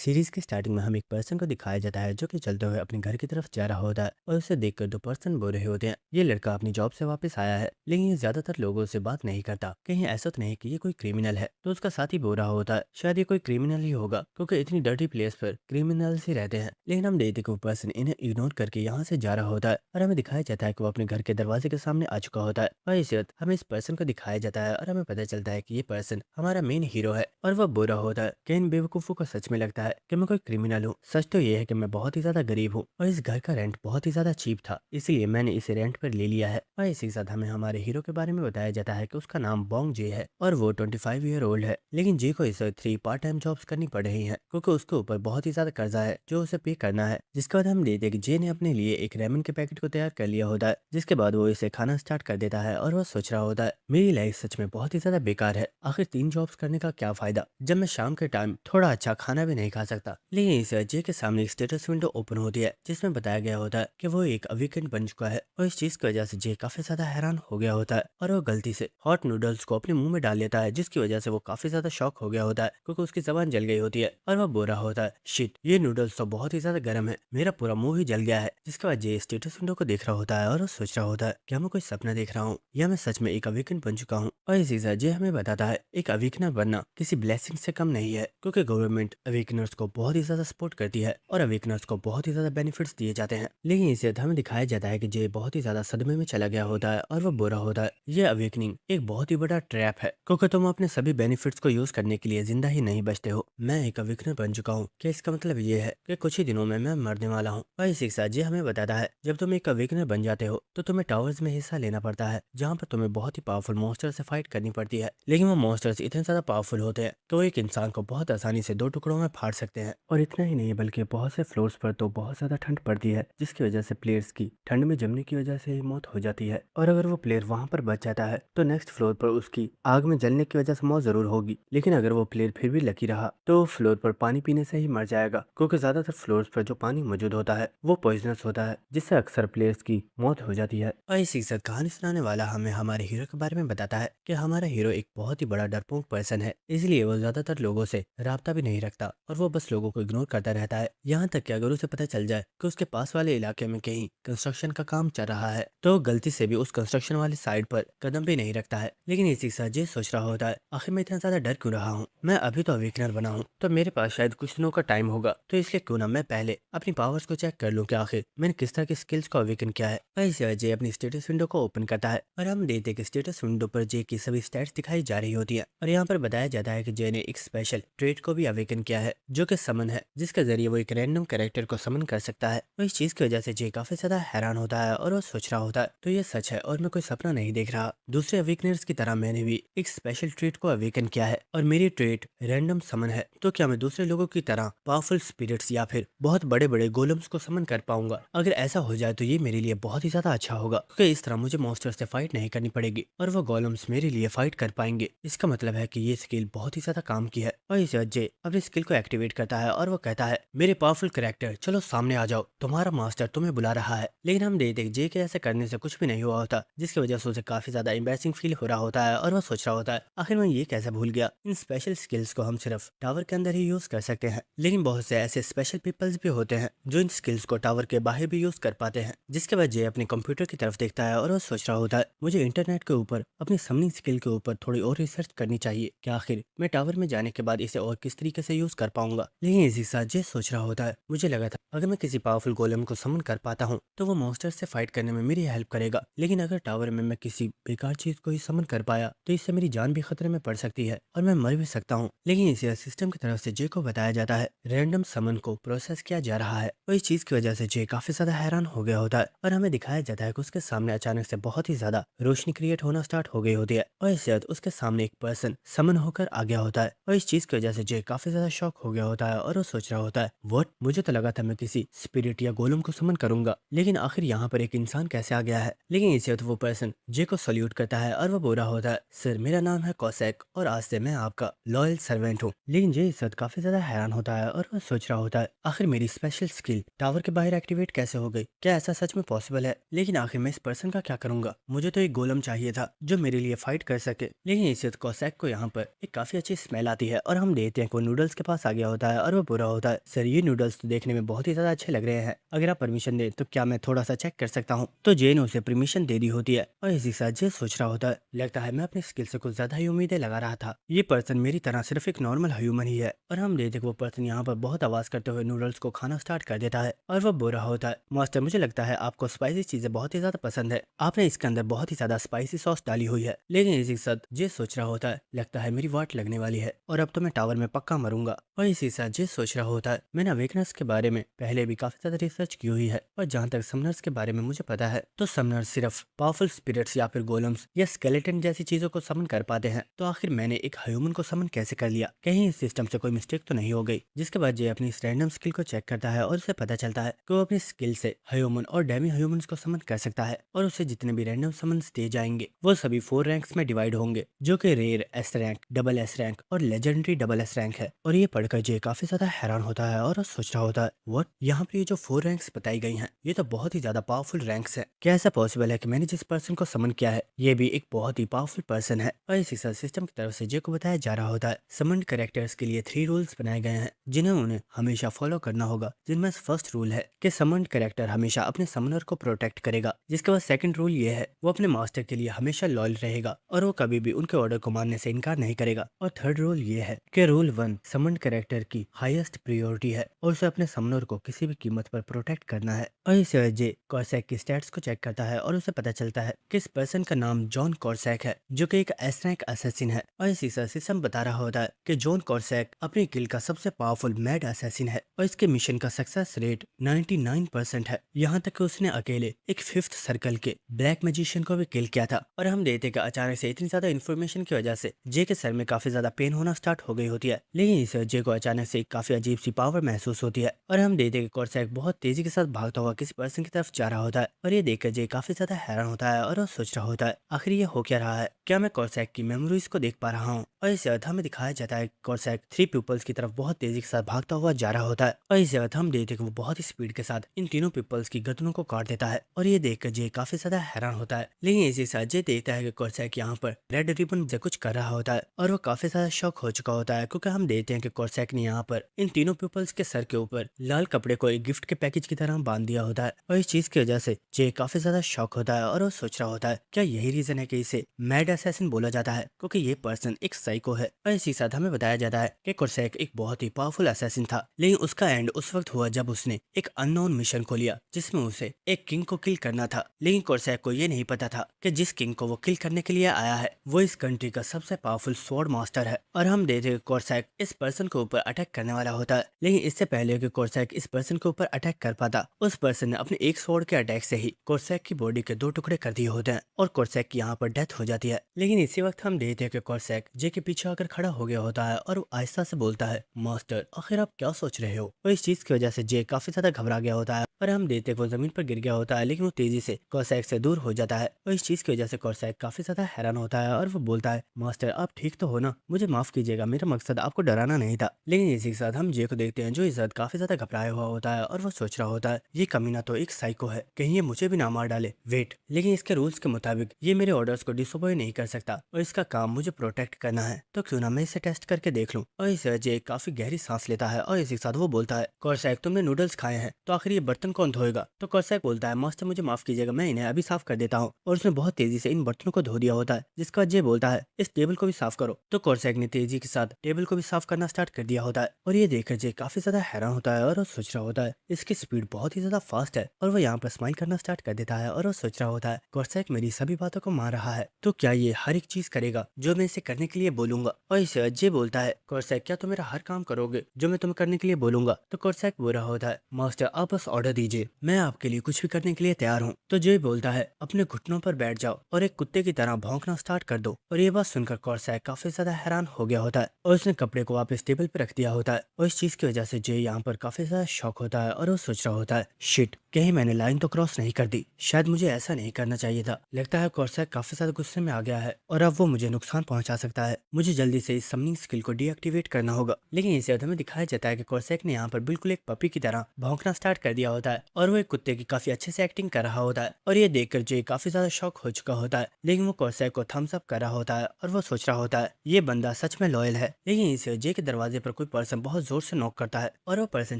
Series के starting में हम एक पर्सन को दिखाया जाता है जो कि चलते हुए अपने घर की तरफ जा रहा होता है और उसे देखकर दो पर्सन बोल रहे होते हैं। ये लड़का अपनी जॉब से वापस आया है, लेकिन ये ज्यादातर लोगों से बात नहीं करता। कहीं ऐसा तो नहीं कि ये कोई क्रिमिनल है। तो उसका साथी बोल रहा होता है शायद ये कोई क्रिमिनल ही होगा, क्योंकि इतनी डर्टी प्लेस पर क्रिमिनल्स ही रहते हैं। लेकिन हम देखते कि वो पर्सन इन्हें इग्नोर करके यहाँ से जा रहा होता है और हमें दिखाया जाता है कि वो अपने घर के दरवाजे के सामने आ चुका होता है। और इस वक्त हमें इस पर्सन को दिखाया जाता है और हमें पता चलता है कि ये पर्सन हमारा मेन हीरो है। और वह बुरा होता है कि इन बेवकूफों को सच में लगता है कि मैं कोई क्रिमिनल हूँ। सच तो ये है कि मैं बहुत ही ज्यादा गरीब हूँ और इस घर का रेंट बहुत ही ज्यादा चीप था, इसलिए मैंने इसे रेंट पर ले लिया है। और इसी के साथ हमें हमारे हीरो के बारे में बताया जाता है कि उसका नाम बोंग जे है और वो 25 ईयर ओल्ड है। लेकिन जे को इस 3 पार्ट टाइम जॉब्स करनी पड़ रही है, क्योंकि उसके ऊपर बहुत ही ज्यादा कर्जा है जो उसे पे करना है। जिसके बाद हम देखते हैं कि जे ने अपने लिए एक रेमन के पैकेट को तैयार कर लिया होता है। जिसके बाद वो इसे खाना स्टार्ट कर देता है और वो सोच रहा होता है मेरी लाइफ सच में बहुत ही ज्यादा बेकार है। आखिर 3 जॉब्स करने का क्या फायदा जब मैं शाम के टाइम थोड़ा अच्छा खाना भी नहीं खा सकता। लेकिन इस जे के सामने एक स्टेटस विंडो ओपन होती है जिसमें बताया गया होता है कि वो एक वीकेंड बन चुका है। और इस चीज की वजह से जे काफी ज्यादा हैरान हो गया होता है और वो गलती से हॉट नूडल्स को अपने मुंह में डाल लेता है, जिसकी वजह से वो काफी ज्यादा शॉक हो गया होता है क्योंकि उसकी जबान जल गई होती है। और वो बोल रहा होता है शिट, ये नूडल्स तो बहुत ही ज्यादा गर्म है, मेरा पूरा मुंह ही जल गया है। जिसके बाद जे स्टेटस विंडो को देख रहा होता है और वो सोच रहा होता है क्या मैं कोई सपना देख रहा हूँ या मैं सच में एक वीकेंड बन चुका हूँ। और इसी से जे हमें बताता है एक अवीकनर बनना किसी ब्लेसिंग से कम नहीं है, क्योंकि गवर्नमेंट अवेकनर्स को बहुत ही ज्यादा सपोर्ट करती है और अवेकनर्स को बहुत ही ज्यादा बेनिफिट्स दिए जाते हैं। लेकिन इसे हमें दिखाया जाता है कि जे बहुत ही ज्यादा सदमे में चला गया होता है और वो बुरा होता है ये अवेकनिंग एक बहुत ही बड़ा ट्रैप है, क्योंकि तुम अपने सभी बेनिफिट्स को यूज करने के लिए जिंदा ही नहीं बचते हो। मैं एक अवेकनर बन चुका हूँ, क्या इसका मतलब ये है कि कुछ ही दिनों में मैं मरने वाला हूँ। और इसी के साथ जे हमें बताता है जब तुम एक अवेकनर बन जाते हो तो तुम्हें टावर्स में हिस्सा लेना पड़ता है, जहाँ पर तुम्हें बहुत ही पावरफुल मॉन्स्टर से फाइट करनी पड़ती है। लेकिन वो मॉन्स्टर्स इतने ज्यादा पावरफुल होते हैं कि वो एक इंसान को बहुत आसानी से 2 टुकड़ों में फाड़ सकते हैं। और इतना ही नहीं बल्कि बहुत से फ्लोर्स पर तो बहुत ज्यादा ठंड पड़ती है, जिसकी वजह से प्लेयर्स की ठंड में जमने की वजह से ही मौत हो जाती है। और अगर वो प्लेयर वहां पर बच जाता है तो नेक्स्ट फ्लोर पर उसकी आग में जलने की वजह से मौत जरूर होगी। लेकिन अगर वो प्लेयर फिर भी लकी रहा तो फ्लोर पर पानी पीने से ही मर जाएगा, क्योंकि ज्यादातर फ्लोर्स पर जो पानी मौजूद होता है वो पॉइजनस होता है, जिससे अक्सर प्लेयर्स की मौत हो जाती है। और इसी के साथ कहानी सुनाने वाला हमें हमारे हीरो के बारे में बताता है कि हमारा हीरो एक बहुत ही बड़ा डरपोक पर्सन है, इसलिए वो ज्यादातर लोगों से राब्ता भी नहीं रखता और वो बस लोगों को इग्नोर करता रहता है। यहाँ तक कि अगर उसे पता चल जाए कि उसके पास वाले इलाके में कहीं कंस्ट्रक्शन का काम चल रहा है तो वो गलती से भी उस कंस्ट्रक्शन वाली साइड पर कदम भी नहीं रखता है। लेकिन इसी के साथ ये सोच रहा होता है आखिर मैं इतना ज्यादा डर क्यों रहा हूँ, मैं अभी तो अवेकनर बना हूँ तो मेरे पास शायद कुछ दिनों का टाइम होगा, तो इसलिए क्यों ना मैं पहले अपनी पावर्स को चेक कर लूँ कि आखिर मैंने किस तरह की स्किल्स को अवेकन किया है। और इसी वजह जे अपनी स्टेटस विंडो को ओपन करता है और हम देखते हैं कि स्टेटस विंडो पर जे की सभी स्टैट्स दिखाई जा रही होती है। और यहाँ पर बताया जाता है कि जे ने एक स्पेशल ट्रेड को भी अवेकन किया है जो कि समन है, जिसके जरिए वो एक रैंडम कैरेक्टर को समन कर सकता है। और इस चीज की वजह से जे काफी ज्यादा हैरान होता है और वो सोच रहा होता है तो ये सच है और मैं कोई सपना नहीं देख रहा। दूसरे अवेकनर्स की तरह मैंने भी एक स्पेशल ट्रेड को अवेकन किया है और मेरी ट्रेड रैंडम समन है, तो क्या मैं दूसरे लोगों की तरह पावरफुल स्पिरिट्स या फिर बहुत बड़े बड़े गोलम्स को समन कर पाऊंगा? अगर ऐसा हो जाए तो ये मेरे लिए बहुत ही ज्यादा अच्छा होगा, क्योंकि इस तरह मुझे मॉन्स्टर से फाइट नहीं करनी पड़ेगी और वो गोलम्स मेरे लिए फाइट कर पाएंगे। इसका मतलब है कि ये स्किल बहुत ही ज्यादा काम की है। और इस वजह से अपनी स्किल को एक्टिवेट करता है और वो कहता है मेरे पावरफुल कैरेक्टर चलो सामने आ जाओ, तुम्हारा मास्टर तुम्हें बुला रहा है। लेकिन हम देखते हैं जे के ऐसे करने से कुछ भी नहीं हुआ होता, जिसकी वजह से उसे काफी ज्यादा एम्बैरेसिंग फील हो रहा होता है और वो सोच रहा होता है आखिर मैं ये कैसे भूल गया, इन स्पेशल स्किल्स को हम सिर्फ टावर के अंदर ही यूज कर सकते हैं। लेकिन बहुत से ऐसे स्पेशल पीपल्स भी होते हैं जो इन स्किल्स को टावर के बाहर भी यूज कर पाते हैं। जिसके बाद जे अपने कंप्यूटर की तरफ देखता है और वो सोच रहा होता है मुझे इंटरनेट के ऊपर अपनी समनिंग स्किल के ऊपर थोड़ी और रिसर्च करनी चाहिए कि आखिर मैं टावर में जाने के बाद इसे और किस तरीके से यूज कर पाऊंगा। लेकिन इसी साथ जे सोच रहा होता है मुझे लगा था अगर मैं किसी पावरफुल गोलम को समन कर पाता हूँ तो वो मॉन्स्टर से फाइट करने में मेरी हेल्प करेगा, लेकिन अगर टावर में मैं किसी बेकार चीज को ही समन कर पाया तो इससे मेरी जान भी खतरे में पड़ सकती है और मैं मर भी सकता हूँ। लेकिन इसी सिस्टम की तरफ से जे को बताया जाता है रैंडम समन को प्रोसेस किया जा रहा है और इस चीज की वजह से जे काफी ज्यादा हैरान हो गया होता है और हमें दिखाया जाता है कि उसके सामने अचानक से बहुत ही ज्यादा रोशनी क्रिएट होना स्टार्ट हो गई होती है और इसके बाद उसके सामने एक पर्सन समन होकर आ गया होता है। और इस चीज की वजह से जे काफी ज्यादा शॉक हो गया होता है और वो सोच रहा होता है व्हाट, मुझे तो लगा था मैं किसी स्पिरिट या गोलम को समन करूंगा, लेकिन आखिर यहाँ पर एक इंसान कैसे आ गया है। लेकिन इसे वो पर्सन जे को सल्यूट करता है और वो बोल रहा होता है सर मेरा नाम है कौशैक और आज से मैं आपका लॉयल सर्वेंट हूँ। लेकिन जे इस वक्त काफी ज्यादा हैरान होता है और वो सोच रहा होता है आखिर मेरी स्पेशल स्किल टावर के बाहर एक्टिवेट कैसे हो गई, क्या ऐसा सच में पॉसिबल है? लेकिन आखिर मैं इस पर्सन का क्या करूंगा, मुझे तो एक गोलम चाहिए था जो मेरे लिए फाइट कर सके। लेकिन इस वक्त कौशैक को यहाँ पर एक काफी अच्छी स्मेल आती है और हम देखते हैं कि वो नूडल्स के पास आ गया होता होता है और वो बुरा होता है। सर ये नूडल्स तो देखने में बहुत ही ज्यादा अच्छे लग रहे हैं, अगर आप परमिशन दें तो क्या मैं थोड़ा सा चेक कर सकता हूँ। तो जे ने उसे परमिशन दे दी होती है और इसी के साथ जे सोच रहा होता है, लगता है मैं अपनी स्किल से कुछ ज्यादा ही उम्मीदें लगा रहा था। ये पर्सन मेरी तरह सिर्फ एक नॉर्मल ह्यूमन ही है। और हम देखते वो पर्सन यहाँ पर बहुत आवाज करते हुए नूडल्स को खाना स्टार्ट कर देता है और वो बुरा होता है। मास्टर मुझे लगता है आपको स्पाइसी चीजें बहुत ही ज्यादा पसंद है, आपने इसके अंदर बहुत ही ज्यादा स्पाइसी सॉस डाली हुई है। लेकिन इसी के साथ जे सोच रहा होता है, लगता है मेरी वाट लगने वाली है और अब तो मैं टावर में पक्का मरूंगा। और इसी के साथ जे सोच रहा होता है, मैंने अवेकनर्स के बारे में पहले भी काफी ज्यादा रिसर्च की हुई है और जहाँ तक समनर्स के बारे में मुझे पता है तो समनर्स सिर्फ पावरफुल स्पिरिट्स या फिर गोलम्स या स्केलेटन जैसी चीजों को समन कर पाते हैं। तो आखिर मैंने एक ह्यूमन को समन कैसे कर लिया, कहीं इस सिस्टम से कोई मिस्टेक तो नहीं हो गई। जिसके बाद जे अपनी इस रैंडम स्किल को चेक करता है और उसे पता चलता है कि वो अपनी स्किल से ह्यूमन और डेमी ह्यूमंस को समन कर सकता है और उसे जितने भी रैंडम समन्स दिए जाएंगे वो सभी 4 रैंक्स में डिवाइड होंगे, जो कि rare S rank, double S rank और लेजेंडरी डबल एस रैंक है। और ये पढ़कर जे काफी ज्यादा हैरान होता है और सोच रहा होता है, व्हाट, यहाँ पे ये जो 4 रैंक्स बताई गई हैं ये तो बहुत ही ज्यादा पावरफुल रैंक्स है। क्या ऐसा पॉसिबल है कि मैंने जिस पर्सन को समन किया है ये भी एक बहुत ही पावरफुल पर्सन है। और इसी साथ सिस्टम की तरफ से जे को बताया जा रहा होता है, समन्ड कैरेक्टर्स के लिए 3 रूल्स बनाए गए हैं जिन्हें उन्हें हमेशा फॉलो करना होगा। जिनमें फर्स्ट रूल है कि समन्ड कैरेक्टर हमेशा अपने समनर को प्रोटेक्ट करेगा। जिसके बाद सेकंड रूल ये है वो अपने मास्टर के लिए हमेशा लॉयल रहेगा और वो कभी भी उनके ऑर्डर को मानने से इनकार नहीं करेगा। और थर्ड रूल ये है कि रूल 1 समन्ड कैरेक्टर की हाईएस्ट प्रायोरिटी है और उसे अपने समनर को किसी भी कीमत पर प्रोटेक्ट करना है। और इसी वजह जे कॉर्सैक की स्टैट्स को चेक करता है और उसे पता चलता है कि इस पर्सन का नाम जॉन कॉर्सैक है, जो कि एक एस रैंक असैसिन है। और इसी सिस्टम बता रहा होता है कि जॉन कॉर्सैक अपनी किल का सबसे पावरफुल मैड असैसिन है और इसके मिशन का सक्सेस रेट 99% है। यहाँ तक कि उसने अकेले एक 5th सर्कल के ब्लैक मैजिशियन को भी किल किया था। और हम देखते कि अचानक से इतनी ज्यादा इन्फॉर्मेशन की वजह से जे के सर में काफी ज्यादा पेन होना स्टार्ट हो गई होती है। लेकिन इस जे को अचानक से एक काफी अजीब सी पावर महसूस होती है और हम देखते कि कॉर्सैक बहुत तेजी के साथ भागता हुआ किसी पर्सन की तरफ जा रहा होता है। और ये देखकर जे काफी ज्यादा हैरान होता है और वो सोच रहा होता है, आखिर ये हो क्या रहा है, क्या मैं कॉर्सैक की मेमोरीज को देख पा रहा हूँ। और इस जगह हमें दिखाया जाता है कॉर्सैक 3 पीपल्स की तरफ बहुत तेजी के साथ भागता हुआ जा रहा होता है। और इस जगह हम देखते कि वो बहुत ही स्पीड के साथ इन तीनों पीपल्स की गर्दनों को काट देता है। और ये देखकर जे काफी ज्यादा हैरान होता है। लेकिन इसी साथ जे देखता है कि कॉर्सैक यहाँ पर रेड रिबन से कुछ कर रहा होता है और वो काफी ज्यादा शॉक हो चुका होता है, क्योंकि हम देखते हैं कि कॉर्सैक ने यहाँ पर इन तीनों पीपल्स के सर के ऊपर लाल कपड़े को एक गिफ्ट के पैकेज की तरह बांध दिया होता है। और इस चीज की वजह से जे काफी ज्यादा शॉक होता है और वो सोच रहा होता है, क्या यही रीजन है कि इसे मैड असैसिन बोला जाता है, क्योंकि ये पर्सन एक साइको है। और इसी साथ हमें बताया जाता है कि कॉर्सैक एक बहुत ही पावरफुल असैसिन था, लेकिन उसका एंड उस वक्त हुआ जब उसने एक अननोन मिशन को लिया जिसमें उसे एक किंग को किल करना था। लेकिन कॉर्सैक को ये नहीं पता था कि जिस किंग को वो किल करने के लिए आया है वो इस कंट्री का सबसे पावरफुल स्वॉर्ड मास्टर है। और हम देखते हैं कॉर्सैक इस पर्सन के ऊपर अटैक करने वाला होता है। लेकिन इससे पहले कि कॉर्सैक इस पर्सन के ऊपर अटैक कर पाता, उस पर्सन ने अपने एक स्वॉर्ड के अटैक से ही कॉर्सैक की बॉडी के 2 टुकड़े कर दिए होते हैं और कॉर्सैक की यहाँ पर डेथ हो जाती है। लेकिन इसी वक्त हम देखते हैं कि कॉर्सैक जे के पीछे आकर खड़ा हो गया होता है और वो आहिस्ता से बोलता है, मास्टर आखिर आप क्या सोच रहे हो। और इस चीज की वजह से जे काफी ज्यादा घबरा गया होता है और हम देखते हैं वो जमीन पर गिर गया होता है, लेकिन वो तेजी से कॉर्सैक से दूर हो जाता है। और इस चीज की वजह से कॉर्सैक काफी ज्यादा हैरान होता है और वो बोलता है, मास्टर आप ठीक तो हो ना, मुझे माफ कीजिएगा, मेरा मकसद आपको डराना नहीं था। लेकिन इसी के साथ हम जे को देखते हैं जो इस वक्त काफी ज्यादा घबराया हुआ होता है और वो सोच रहा होता है, ये कमीना तो एक साइको है, कहीं ये मुझे भी ना मार डाले। वेट, लेकिन इसके रूल्स के मुताबिक ये मेरे ऑर्डर्स को डिसोबे नहीं कर सकता और इसका काम मुझे प्रोटेक्ट करना है, तो क्यों ना मैं इसे टेस्ट करके देख लूं। और इस जे काफी गहरी सांस लेता है और इसी के साथ वो बोलता है, कॉर्सैक तुमने नूडल्स खाए हैं तो आखिर ये बर्तन कौन धोएगा। तो कॉर्सैक बोलता है, मास्टर मुझे माफ कीजिएगा, मैं इन्हें अभी साफ कर देता हूँ। और उसने बहुत तेजी से इन बर्तनों को धो दिया होता है, जिसका जे बोलता है, इस टेबल को भी साफ करो। तो कॉर्सैक ने तेजी के साथ टेबल को भी साफ करना स्टार्ट कर दिया होता है। और ये देखकर जे काफी ज्यादा हैरान होता है और वो सोच रहा होता है, इसकी स्पीड बहुत ही ज्यादा फास्ट है। और वो यहाँ पर स्माइल करना स्टार्ट कर देता है और वो सोच रहा होता है, कॉर्सैक मेरी सभी बातों को मान रहा है, तो क्या ये हर एक चीज करेगा जो मैं इसे करने के लिए बोलूंगा। और इसे जे बोलता है, कॉर्सैक क्या तुम मेरा हर काम करोगे जो मैं तुम्हें करने के लिए बोलूंगा। तो कॉर्सैक बोल रहा होता है, मास्टर आप बस ऑर्डर दीजिए, मैं आपके लिए कुछ भी करने के लिए तैयार हूँ। तो जे बोलता है, अपने घुटनों पर बैठ जाओ और एक कुत्ते की तरह भौंकना स्टार्ट कर दो। और ये बात सुनकर कॉर्सैक काफी ज्यादा हैरान हो गया होता है और उसने कपड़े को वापस टेबल पर रख दिया होता है। और इस चीज की वजह से जे यहाँ पर काफी ज्यादा शॉक होता है और वो सोच रहा होता है, शिट, कहीं मैंने लाइन तो क्रॉस नहीं कर दी, शायद मुझे ऐसा नहीं करना चाहिए था। लगता है कॉर्सैक काफी ज्यादा गुस्से में आ गया है और अब वो मुझे नुकसान पहुंचा सकता है, मुझे जल्दी से इस समनिंग स्किल को डीएक्टिवेट करना होगा। लेकिन इसे हमें दिखाया जाता है कि कॉर्सैक ने यहाँ पर बिल्कुल एक पपी की तरह भौंकना स्टार्ट कर दिया होता होता है और वो एक कुत्ते की काफी अच्छे से एक्टिंग कर रहा होता है और ये देखकर जे काफी ज्यादा शॉक हो चुका होता है। लेकिन वो कॉर्सैक को थम्स अप कर रहा होता है और वो सोच रहा होता है ये बंदा सच में लॉयल है। लेकिन इसे जे के दरवाजे पर कोई पर्सन बहुत जोर से नॉक करता है और वो पर्सन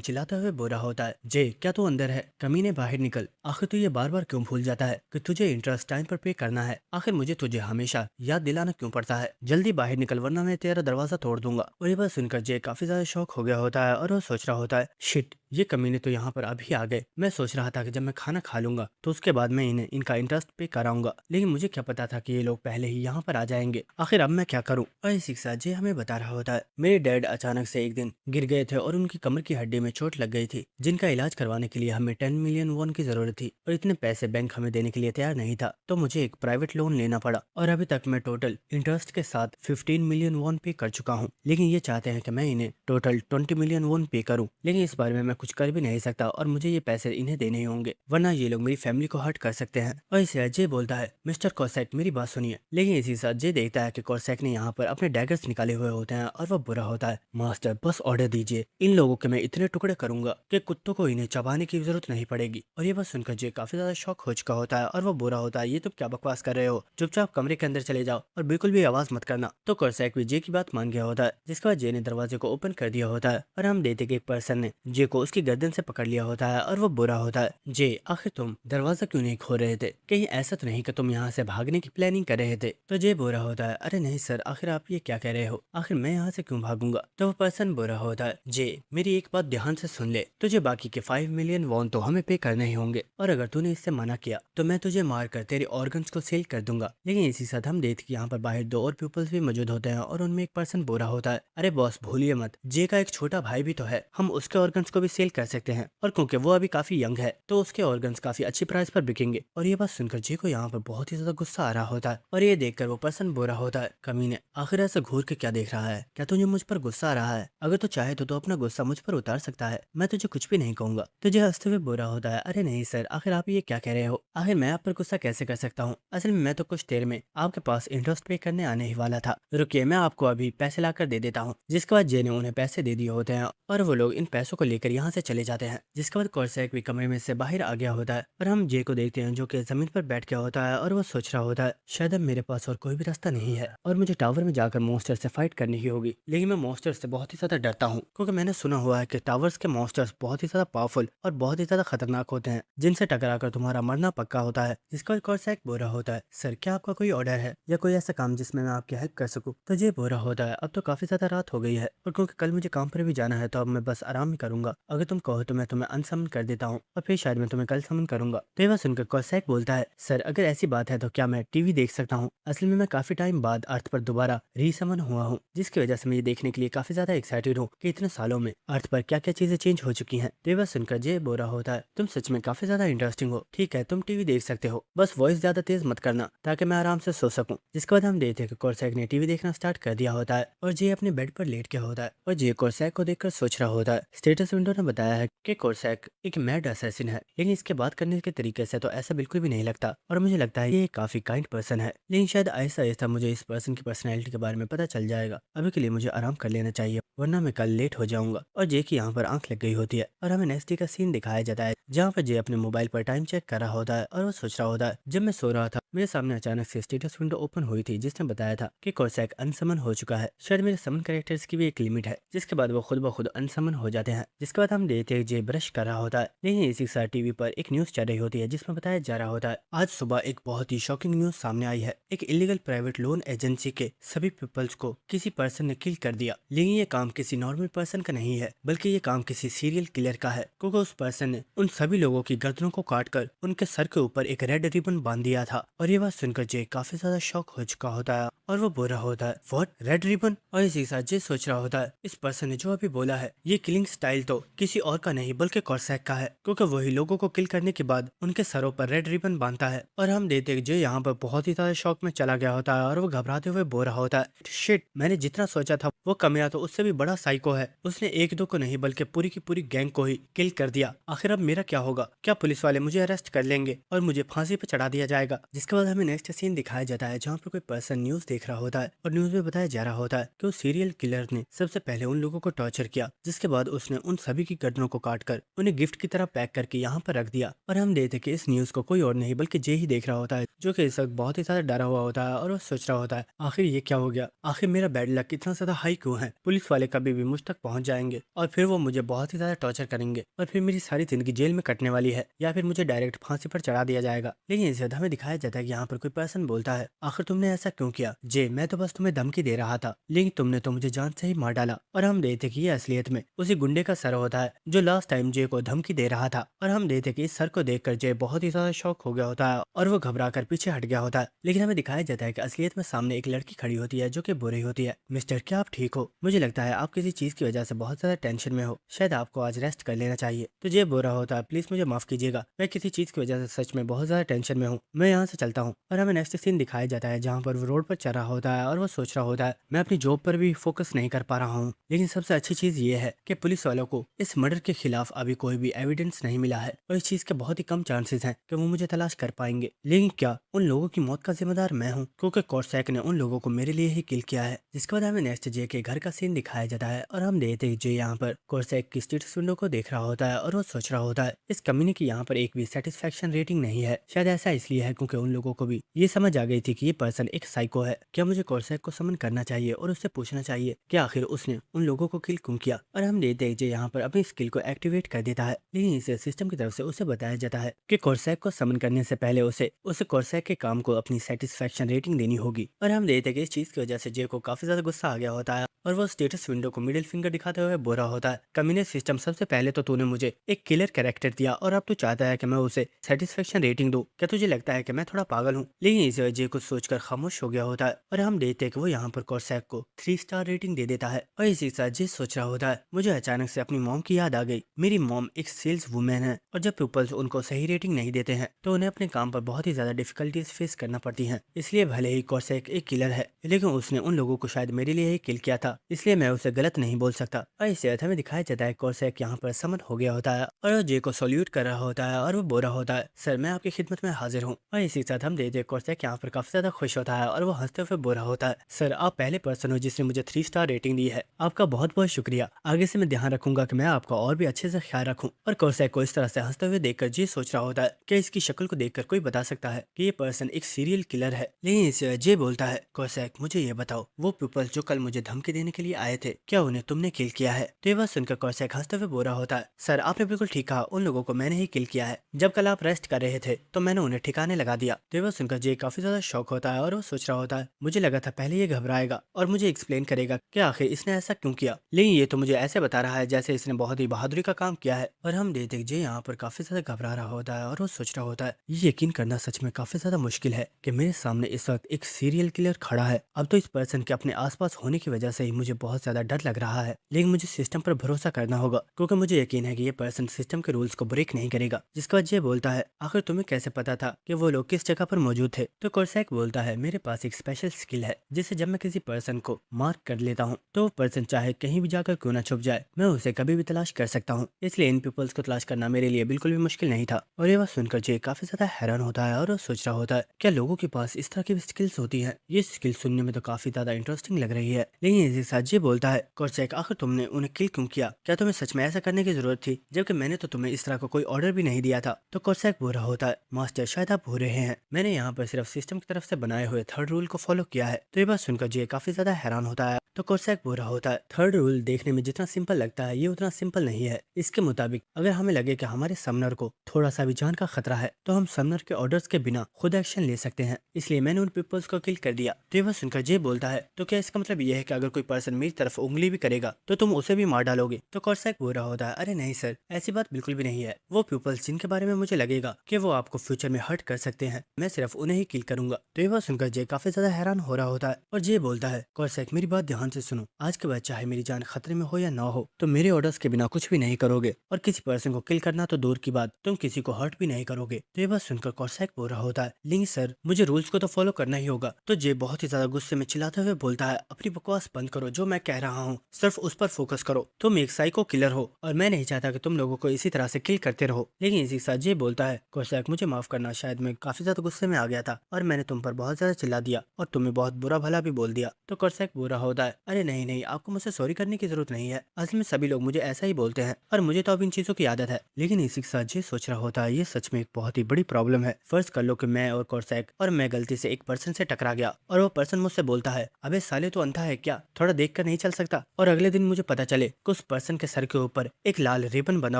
चिल्लाते हुए बोल रहा होता है, जे क्या तू अंदर है? कमीने बाहर निकल। आखिर तू ये बार बार क्यों भूल जाता है कि तुझे इंटरेस्ट टाइम पर पे करना है? आखिर मुझे तुझे हमेशा याद दिलाना क्यों पड़ता है? जल्दी बाहर निकल वरना मैं तेरा दरवाजा तोड़ दूंगा। और ये बात सुनकर जे काफी ज्यादा शॉक हो गया होता है और वो सोच रहा होता है, शिट, ये कमीने तो यहाँ पर अभी आ गए। मैं सोच रहा था कि जब मैं खाना खा लूंगा तो उसके बाद मैं इन्हें इनका इंटरेस्ट पे कराऊंगा, लेकिन मुझे क्या पता था कि ये लोग पहले ही यहाँ पर आ जाएंगे। आखिर अब मैं क्या करूँ? और इसी के साथ जे हमें बता रहा होता है, मेरे डैड अचानक से एक दिन गिर गए थे और उनकी कमर की हड्डी में चोट लग गई थी, जिनका इलाज करवाने के लिए हमें 10 मिलियन वॉन की जरूरत थी और इतने पैसे बैंक हमें देने के लिए तैयार नहीं था, तो मुझे एक प्राइवेट लोन लेना पड़ा और अभी तक मैं टोटल इंटरेस्ट के साथ 15 मिलियन वॉन पे कर चुका हूँ। लेकिन ये चाहते हैं कि मैं इन्हें टोटल 20 मिलियन वॉन पे करूँ, लेकिन इस बारे में मैं कुछ कर भी नहीं सकता और मुझे ये पैसे इन्हें देने ही होंगे वरना ये लोग मेरी फैमिली को हर्ट कर सकते हैं। और इसे अजय बोलता है, मिस्टर कॉर्सैक मेरी बात सुनिए। लेकिन इसी साथ अजय देखता है कि कॉर्सैक ने यहाँ पर अपने डैगर्स निकाले हुए होते हैं और वो बुरा होता है, मास्टर बस ऑर्डर दीजिए, इन लोगों के मैं इतने टुकड़े करूंगा कि कुत्तों को इन्हें चबाने की जरूरत नहीं पड़ेगी। और ये बात सुनकर अजय काफी ज्यादा शॉक हो चुका होता है और वो बुरा होता है, ये तुम क्या बकवास कर रहे हो? चुपचाप कमरे के अंदर चले जाओ और बिल्कुल भी आवाज मत करना। तो कॉर्सैक भी जे की बात मान गया होता है, जिसके बाद जे ने दरवाजे को ओपन कर दिया होता है और हम देखते कि एक पर्सन ने जे को उसकी गर्दन से पकड़ लिया होता है और वो बुरा होता है, जे आखिर तुम दरवाजा क्यों नहीं खोल रहे थे? कहीं ऐसा तो नहीं कि तुम यहाँ से भागने की प्लानिंग कर रहे थे? तो जे बुरा होता है, अरे नहीं सर, आखिर आप ये क्या कह रहे हो? आखिर मैं यहाँ से क्यों भागूंगा? तो वो पर्सन बुरा होता है, जे मेरी एक बात ध्यान से सुन ले, तुझे बाकी के 5 मिलियन वॉन तो हमें पे करने ही होंगे और अगर तूने इससे मना किया तो मैं तुझे मारकर तेरे ऑर्गन्स को सेल कर दूंगा। लेकिन इसी साथ हम देखते कि यहाँ पर बाहर दो और पीपल्स भी मौजूद होते हैं और उनमें एक पर्सन बुरा होता है, अरे बॉस भूलिए मत, जे का एक छोटा भाई भी तो है, हम उसके ऑर्गन्स को भी सेल कर सकते हैं और क्योंकि वो अभी काफी यंग है तो उसके ऑर्गन्स काफी अच्छी प्राइस पर बिकेंगे। और ये बात सुनकर जे को यहाँ पर बहुत ही ज्यादा गुस्सा आ रहा होता है और ये देखकर वो पर्सन बुरा होता है, कमीने आखिर ऐसा घूर के क्या देख रहा है? क्या तुझे मुझ पर गुस्सा आ रहा है? अगर तो चाहे तो अपना गुस्सा मुझ पर उतार सकता है, मैं तुझे कुछ भी नहीं कहूंगा। तुझे हंसते हुए बुरा होता है, अरे नहीं सर, आखिर आप ये क्या कह रहे हो? आखिर मैं आप पर गुस्सा कैसे कर सकता हूँ? असल में मैं तो कुछ देर में आपके पास इंटरेस्ट पे करने आने ही वाला था, रुकिए मैं आपको अभी पैसे लाकर दे देता हूँ। जिसके बाद जे ने उन्हें पैसे दे दिए होते हैं और वो लोग इन पैसों को लेकर यहाँ से चले जाते हैं। जिसके बाद कॉर्सैक भी कमरे में से बाहर आ गया होता है और हम जे को देखते हैं जो कि जमीन पर बैठ गया होता है और वो सोच रहा होता है, शायद अब मेरे पास और कोई भी रास्ता नहीं है और मुझे टावर में जाकर मॉन्स्टर से फाइट करनी ही होगी। लेकिन मैं मॉन्स्टर से बहुत ही ज्यादा डरता हूँ क्योंकि मैंने सुना हुआ है कि टावर्स के मॉन्स्टर्स बहुत ही ज्यादा पावरफुल और बहुत ही ज्यादा खतरनाक होते हैं, जिनसे टकराकर तुम्हारा मरना पक्का होता है। जिसका बाद कॉर्सैक बोरा होता है, सर क्या आपका कोई ऑर्डर है या कोई ऐसा काम जिसमें मैं आपकी हेल्प कर सकूं? तो ये बोरा होता है, अब तो काफी ज्यादा रात हो गई है और क्योंकि कल मुझे काम पर भी जाना है तो अब मैं बस आराम ही करूंगा। अगर तुम कहो तो मैं तुम्हें अनसमन कर देता हूँ और फिर शायद मैं तुम्हें कल समन करूंगा। तो ये बात सुनकर कॉर्सैक बोलता है, सर अगर ऐसी बात है तो क्या मैं टीवी देख सकता हूँ? असल में मैं काफी टाइम बाद अर्थ पर दोबारा रीसमन हुआ हूँ, जिसकी वजह से मैं ये देखने के लिए काफी ज्यादा एक्साइटेड हूँ कि इतने सालों में अर्थ पर क्या क्या चीजें चेंज हो चुकी हैं। तो ये बात सुनकर जे बोरा होता है, तुम सच में काफी ज्यादा इंटरेस्टिंग हो, ठीक है तुम टीवी देख सकते हो, बस वॉइस ज्यादा तेज मत करना ताकि मैं आराम से सो सकूं। जिसके बाद हम देखते हैं कि कॉर्सैक ने टीवी देखना स्टार्ट कर दिया होता है और जे अपने बेड पर लेट गया होता है और जे कॉर्सैक को देखकर सोच रहा होता है। स्टेटस विंडो ने बताया है कि कॉर्सैक एक मैड असैसिन है, लेकिन इसके बात करने के तरीके से तो ऐसा बिल्कुल भी नहीं लगता और मुझे लगता है ये काफी काइंड पर्सन है। लेकिन शायद ऐसा ऐसा मुझे इस पर्सन की पर्सनैलिटी के बारे में पता चल जाएगा। अभी के लिए मुझे आराम कर लेना चाहिए वरना मैं कल लेट हो जाऊंगा। और जे की यहाँ पर आंख लग गई होती है और हमें नेक्स्ट डे का सीन दिखाया जाता है जहाँ पर जे अपने मोबाइल पर टाइम चेक कर रहा होता है और वो सोच रहा होता है, जब मैं सो रहा था मेरे सामने अचानक से स्टेटस विंडो ओपन हुई थी जिसने बताया था कि कॉर्सैक अनसमन हो चुका है। शायद मेरे समन कैरेक्टर्स की भी एक लिमिट है जिसके बाद वो खुद ब खुद अनसमन हो जाते हैं। जिसके बाद हम देखते हैं जे ब्रश कर रहा होता है, लेकिन इसी के साथ टीवी पर एक न्यूज चल रही होती है जिसमें बताया जा रहा होता है, आज सुबह एक बहुत ही शॉकिंग न्यूज सामने आई है। एक इलीगल प्राइवेट लोन एजेंसी के सभी पीपल्स को किसी पर्सन ने किल कर दिया। लेकिन ये काम किसी नॉर्मल पर्सन का नहीं है बल्कि ये काम किसी सीरियल किलर का है, क्योंकि उस पर्सन ने उन सभी लोगों की गर्दनों को काटकर उनके सर के ऊपर एक रेड रिबन बांध दिया था। और ये बात सुनकर जे काफी ज्यादा शॉक हो चुका होता है और वो बुरा होता है, व्हाट, रेड रिबन? और इसी के साथ जे सोच रहा होता है, इस पर्सन ने जो अभी बोला है ये किलिंग स्टाइल तो किसी और का नहीं बल्कि कॉर्सैक का है, क्योंकि वही लोगों को किल करने के बाद उनके सरों पर रेड रिबन बांधता है। और हम देखते हैं जे यहाँ पर बहुत ही ज्यादा शॉक में चला गया होता है और वो घबराते हुए बोल रहा होता है, शिट, मैंने जितना सोचा था वो कमिया तो उससे भी बड़ा साइको है, उसने एक दो को नहीं बल्कि पूरी की पूरी गैंग को ही किल कर दिया। आखिर अब मेरा क्या होगा? क्या पुलिस वाले मुझे अरेस्ट कर लेंगे और मुझे फांसी पे चढ़ा दिया जाएगा? जिसके बाद हमें नेक्स्ट सीन दिखाया जाता है जहाँ पर कोई पर्सन न्यूज देख रहा होता है और न्यूज में बताया जा रहा होता है कि उस सीरियल किलर ने सबसे पहले उन लोगों को टॉर्चर किया, जिसके बाद उसने उन सभी की गर्दनों को काटकर उन्हें गिफ्ट की तरह पैक करके यहाँ पर रख दिया। और हम देखते कि इस न्यूज को कोई और नहीं बल्कि जे ही देख रहा होता है, जो कि इस वक्त बहुत ही ज्यादा डरा हुआ होता है और वो सोच रहा होता है आखिर ये क्या हो गया, आखिर मेरा बैड लक इतना ज्यादा हाई क्यों है, पुलिस वाले कभी भी मुझ तक पहुंच जाएंगे और फिर वो मुझे बहुत ही ज्यादा टॉर्चर करेंगे और फिर मेरी सारी जिंदगी जेल में कटने वाली है या फिर मुझे डायरेक्ट फांसी पर चढ़ा दिया जाएगा। लेकिन इस ज्यादा हमें दिखाया जाता है कि यहाँ पर कोई पर्सन बोलता है आखिर तुमने ऐसा क्यों किया जे, मैं तो बस तुम्हें धमकी दे रहा था लेकिन तुमने तो मुझे जान से ही मार डाला। और हम देखते कि ये असलियत में उसी गुंडे का सर होता है जो लास्ट टाइम जे को धमकी दे रहा था। और हम देखते कि इस सर को देखकर जे बहुत ही ज्यादा शॉक हो गया होता है और वो घबरा कर पीछे हट गया होता है। लेकिन हमें दिखाया जाता है कि असलियत में सामने एक लड़की खड़ी होती है जो कि बुरी होती है। मिस्टर, क्या आप ठीक हो? मुझे लगता है आप किसी चीज की वजह से बहुत ज्यादा टेंशन में हो, शायद आपको आज रेस्ट कर लेना चाहिए। तो जे बुरा होता है, प्लीज मुझे माफ कीजिएगा, मैं किसी चीज की वजह से सच में बहुत ज्यादा टेंशन में हूँ, मैं यहाँ से चलता हूँ। और हमें नेक्स्ट सीन दिखाया जाता है जहाँ पर वो रोड पर चल रहा होता है और वो सोच रहा होता है मैं अपनी जॉब पर भी फोकस नहीं कर पा रहा हूँ। लेकिन सबसे अच्छी चीज ये है कि पुलिस वालों को इस मर्डर के खिलाफ अभी कोई भी एविडेंस नहीं मिला है और इस चीज के बहुत ही कम चांसेस हैं कि वो मुझे तलाश कर पाएंगे। लेकिन क्या उन लोगों की मौत का जिम्मेदार मैं हूँ, क्योंकि कॉर्सैक ने उन लोगों को मेरे लिए ही किल किया है। जिसके बाद हमें नेक्स्ट जे के घर का सीन दिखाया जाता है और हम देखते हैं जे यहाँ पर कॉर्सैक की स्टेटस विंडो को देख रहा होता है और वो सोच रहा होता है इस कमीने की यहाँ पर एक भी सेटिस्फेक्शन रेटिंग नहीं है। शायद ऐसा इसलिए है क्योंकि उन लोगों को भी ये समझ आ गई थी कि ये पर्सन एक साइको है। क्या मुझे कॉर्सैक को समन करना चाहिए और उससे पूछना चाहिए कि आखिर उसने उन लोगों को किल क्यों किया। और हम देखते हैं जे यहाँ पर अपनी स्किल को एक्टिवेट कर देता है, लेकिन इसे सिस्टम की तरफ से उसे बताया जाता है कि कॉर्सैक को समन करने से पहले उसे कॉर्सैक के काम को अपनी सेटिस्फेक्शन रेटिंग देनी होगी। और हम देखते हैं कि इस चीज की वजह से जे को काफी ज्यादा गुस्सा आ गया होता है और वो स्टेटस विंडो को मिडिल फिंगर दिखाते हुए बुरा होता है। कमीने सिस्टम, सबसे पहले तो तूने मुझे एक किलर कैरेक्टर दिया और अब तू चाहता है कि मैं उसे सेटिस्फेक्शन रेटिंग दूं, क्या तुझे लगता है कि मैं थोड़ा पागल हूँ? लेकिन इस वजह कुछ सोचकर खामोश हो गया होता है और हम देखते हैं कि वो यहाँ पर कॉर्सैक को 3 स्टार रेटिंग दे देता है। और इसी साथ जे सोच रहा होता है मुझे अचानक से अपनी मॉम की याद आ गई। मेरी मॉम एक सेल्स वुमेन है और जब पीपल्स उनको सही रेटिंग नहीं देते हैं तो उन्हें अपने काम पर बहुत ही ज्यादा डिफिकल्टीज फेस करना पड़ती है। इसलिए भले ही कॉर्सैक एक किलर है लेकिन उसने उन लोगों को शायद मेरे लिए ही किल किया था, इसलिए मैं उसे गलत नहीं बोल सकता। और इसे हमें दिखाया जाता है कॉर्सैक यहाँ पर समन हो गया होता है और जे को सॉल्यूट कर रहा होता है और वो बोला होता है सर, मैं आपकी खिदमत में हाजिर हूँ। और इसी साथ हम देखते हैं कॉर्सैक यहाँ पर काफी ज्यादा खुश होता है और वो हंसते हुए बोला होता है सर, आप पहले पर्सन हो जिसने मुझे 3 स्टार रेटिंग दी है, आपका बहुत बहुत शुक्रिया। आगे से मैं ध्यान रखूंगा कि मैं आपका और भी अच्छे से ख्याल रखूं। और कॉर्सैक को इस तरह से हंसते हुए देखकर जे सोच रहा होता है कि इसकी शक्ल को देखकर कोई बता सकता है कि ये पर्सन एक सीरियल किलर है। लेकिन इसे जे बोलता है कॉर्सैक, मुझे ये बताओ वो पीपल जो कल मुझे धमकी देने के लिए आए थे, क्या उन्हें तुमने किल किया है? तो ये बात सुनकर कॉर्सैक हंसते हुए बोल रहा होता है सर, आपने बिल्कुल ठीक कहा, उन लोगों को मैंने ही किल किया है। जब कल आप रेस्ट कर रहे थे तो मैंने उन्हें ठिकाने लगा दिया। तो ये बात सुनकर जे काफी ज्यादा शौक होता है और वो सोच रहा होता है मुझे लगा था पहले ये घबराएगा और मुझे एक्सप्लेन करेगा कि आखिर इसने ऐसा क्यों किया, लेकिन ये तो मुझे ऐसे बता रहा है जैसे इसने बहुत ही बहादुरी का काम किया है। और हम देखते जे यहाँ पर काफी ज्यादा घबरा रहा होता है और वो सोच रहा होता है ये यकीन करना सच में काफी ज्यादा मुश्किल है कि मेरे सामने इस वक्त एक सीरियल किलर खड़ा है। अब तो इस पर्सन के अपने आसपास होने की वजह से ही मुझे बहुत ज्यादा डर लग रहा है, लेकिन मुझे सिस्टम पर भरोसा करना होगा क्योंकि मुझे यकीन है कि ये पर्सन सिस्टम के रूल्स को ब्रेक नहीं करेगा। जिसके बाद ये बोलता है आखिर तुम्हें कैसे पता था कि वो लोग किस जगह पर मौजूद थे? तो कॉर्सैक बोलता है मेरे पास एक स्पेशल स्किल है जिससे जब मैं किसी पर्सन को मार्क कर लेता हूँ तो वो पर्सन चाहे कहीं भी जाकर क्यों ना छुप जाए, मैं उसे कभी भी तलाश कर सकता हूँ। इसलिए इन पीपल्स को तलाश करना मेरे लिए बिल्कुल भी मुश्किल नहीं था। और ये बात सुनकर जे काफी ज्यादा हैरान होता है और वो सोच रहा होता है क्या लोगों के पास इस तरह की भी स्किल्स होती हैं? ये स्किल सुनने में तो काफी ज्यादा इंटरेस्टिंग लग रही है। लेकिन इसी साथ जे बोलता है कॉर्सैक, आखिर तुमने उन्हें किल क्यों किया? क्या तुम्हें सच में ऐसा करने की जरूरत थी, जबकि मैंने तो तुम्हें इस तरह का कोई ऑर्डर भी नहीं दिया था? तो कॉर्सैक बोल रहा होता है मास्टर, शायद आप भूल रहे हैं, मैंने यहाँ पर सिर्फ सिस्टम की तरफ से बनाए हुए थर्ड रूल को फॉलो किया है। तो ये बात सुनकर जे काफी ज्यादा हैरान होता है। तो कॉर्सैक बोल रहा होता है थर्ड रूल देखने में जितना सिंपल लगता है ये उतना सिंपल नहीं है। इसके मुताबिक अगर हमें लगे कि हमारे समनर को थोड़ा सा भी जान का खतरा है तो हम समनर के ऑर्डर्स के बिना खुद एक्शन ले सकते हैं, इसलिए मैंने उन पीपल्स को किल कर दिया। तो ये बात सुनकर जे बोलता है तो क्या इसका मतलब ये है कि अगर कोई पर्सन मेरी तरफ उंगली भी करेगा तो तुम उसे भी मार डालोगे? तो कॉर्सैक बोल रहा होता है अरे नहीं सर, ऐसी बात बिल्कुल भी नहीं है। वो पीपल्स जिनके बारे में मुझे लगेगा कि वो आपको फ्यूचर में हर्ट कर सकते हैं, मैं सिर्फ उन्हें ही किल करूंगा। तो ये बात सुनकर जे काफी ज्यादा हैरान हो रहा होता है और जे बोलता है कॉर्सैक, मेरी बात ध्यान से सुनो, आज के बाद चाहे मेरी जान खतरे में हो या ना हो तो मेरे ऑर्डर्स के बिना कुछ भी नहीं करोगे और किसी पर्सन को किल करना तो दूर की बात, तुम किसी को हर्ट भी नहीं करोगे। तो ये बात सुनकर कॉर्सैक बोल रहा होता है लेकिन सर, मुझे रूल्स को तो फॉलो करना ही होगा। तो जे बहुत ही ज्यादा गुस्से में चिल्लाते हुए बोलता है अपनी बकवास बंद करो, जो मैं कह रहा हूँ सिर्फ उस पर फोकस करो। तुम एक साइको किलर हो और मैं नहीं चाहता कि तुम लोगों को इसी तरह से किल करते रहो। लेकिन इसी के साथ ये बोलता है, कोर्सैक मुझे माफ करना, शायद मैं काफी ज्यादा गुस्से में आ गया था और मैंने तुम पर बहुत ज्यादा चिल्ला दिया और तुम्हें बहुत बुरा भला भी बोल दिया। तो कोर्सैक बुरा होता है, अरे नहीं नहीं, आपको मुझसे सॉरी करने की जरूरत नहीं है, असल में सभी लोग मुझे ऐसा ही बोलते हैं और मुझे तो अब इन चीजों की आदत है। लेकिन इसी के साथ ये सोच रहा होता है, ये सच में एक बहुत ही बड़ी प्रॉब्लम है। फर्ज कर लो कि मैं और कोर्सैक और मैं गलती से एक पर्सन से टकरा गया और वो पर्सन मुझसे बोलता है, अबे साले तो अंधा है क्या, थोड़ा देख कर नहीं चल सकता। और अगले दिन मुझे पता चले कि उस पर्सन के सर के ऊपर एक लाल रिबन बना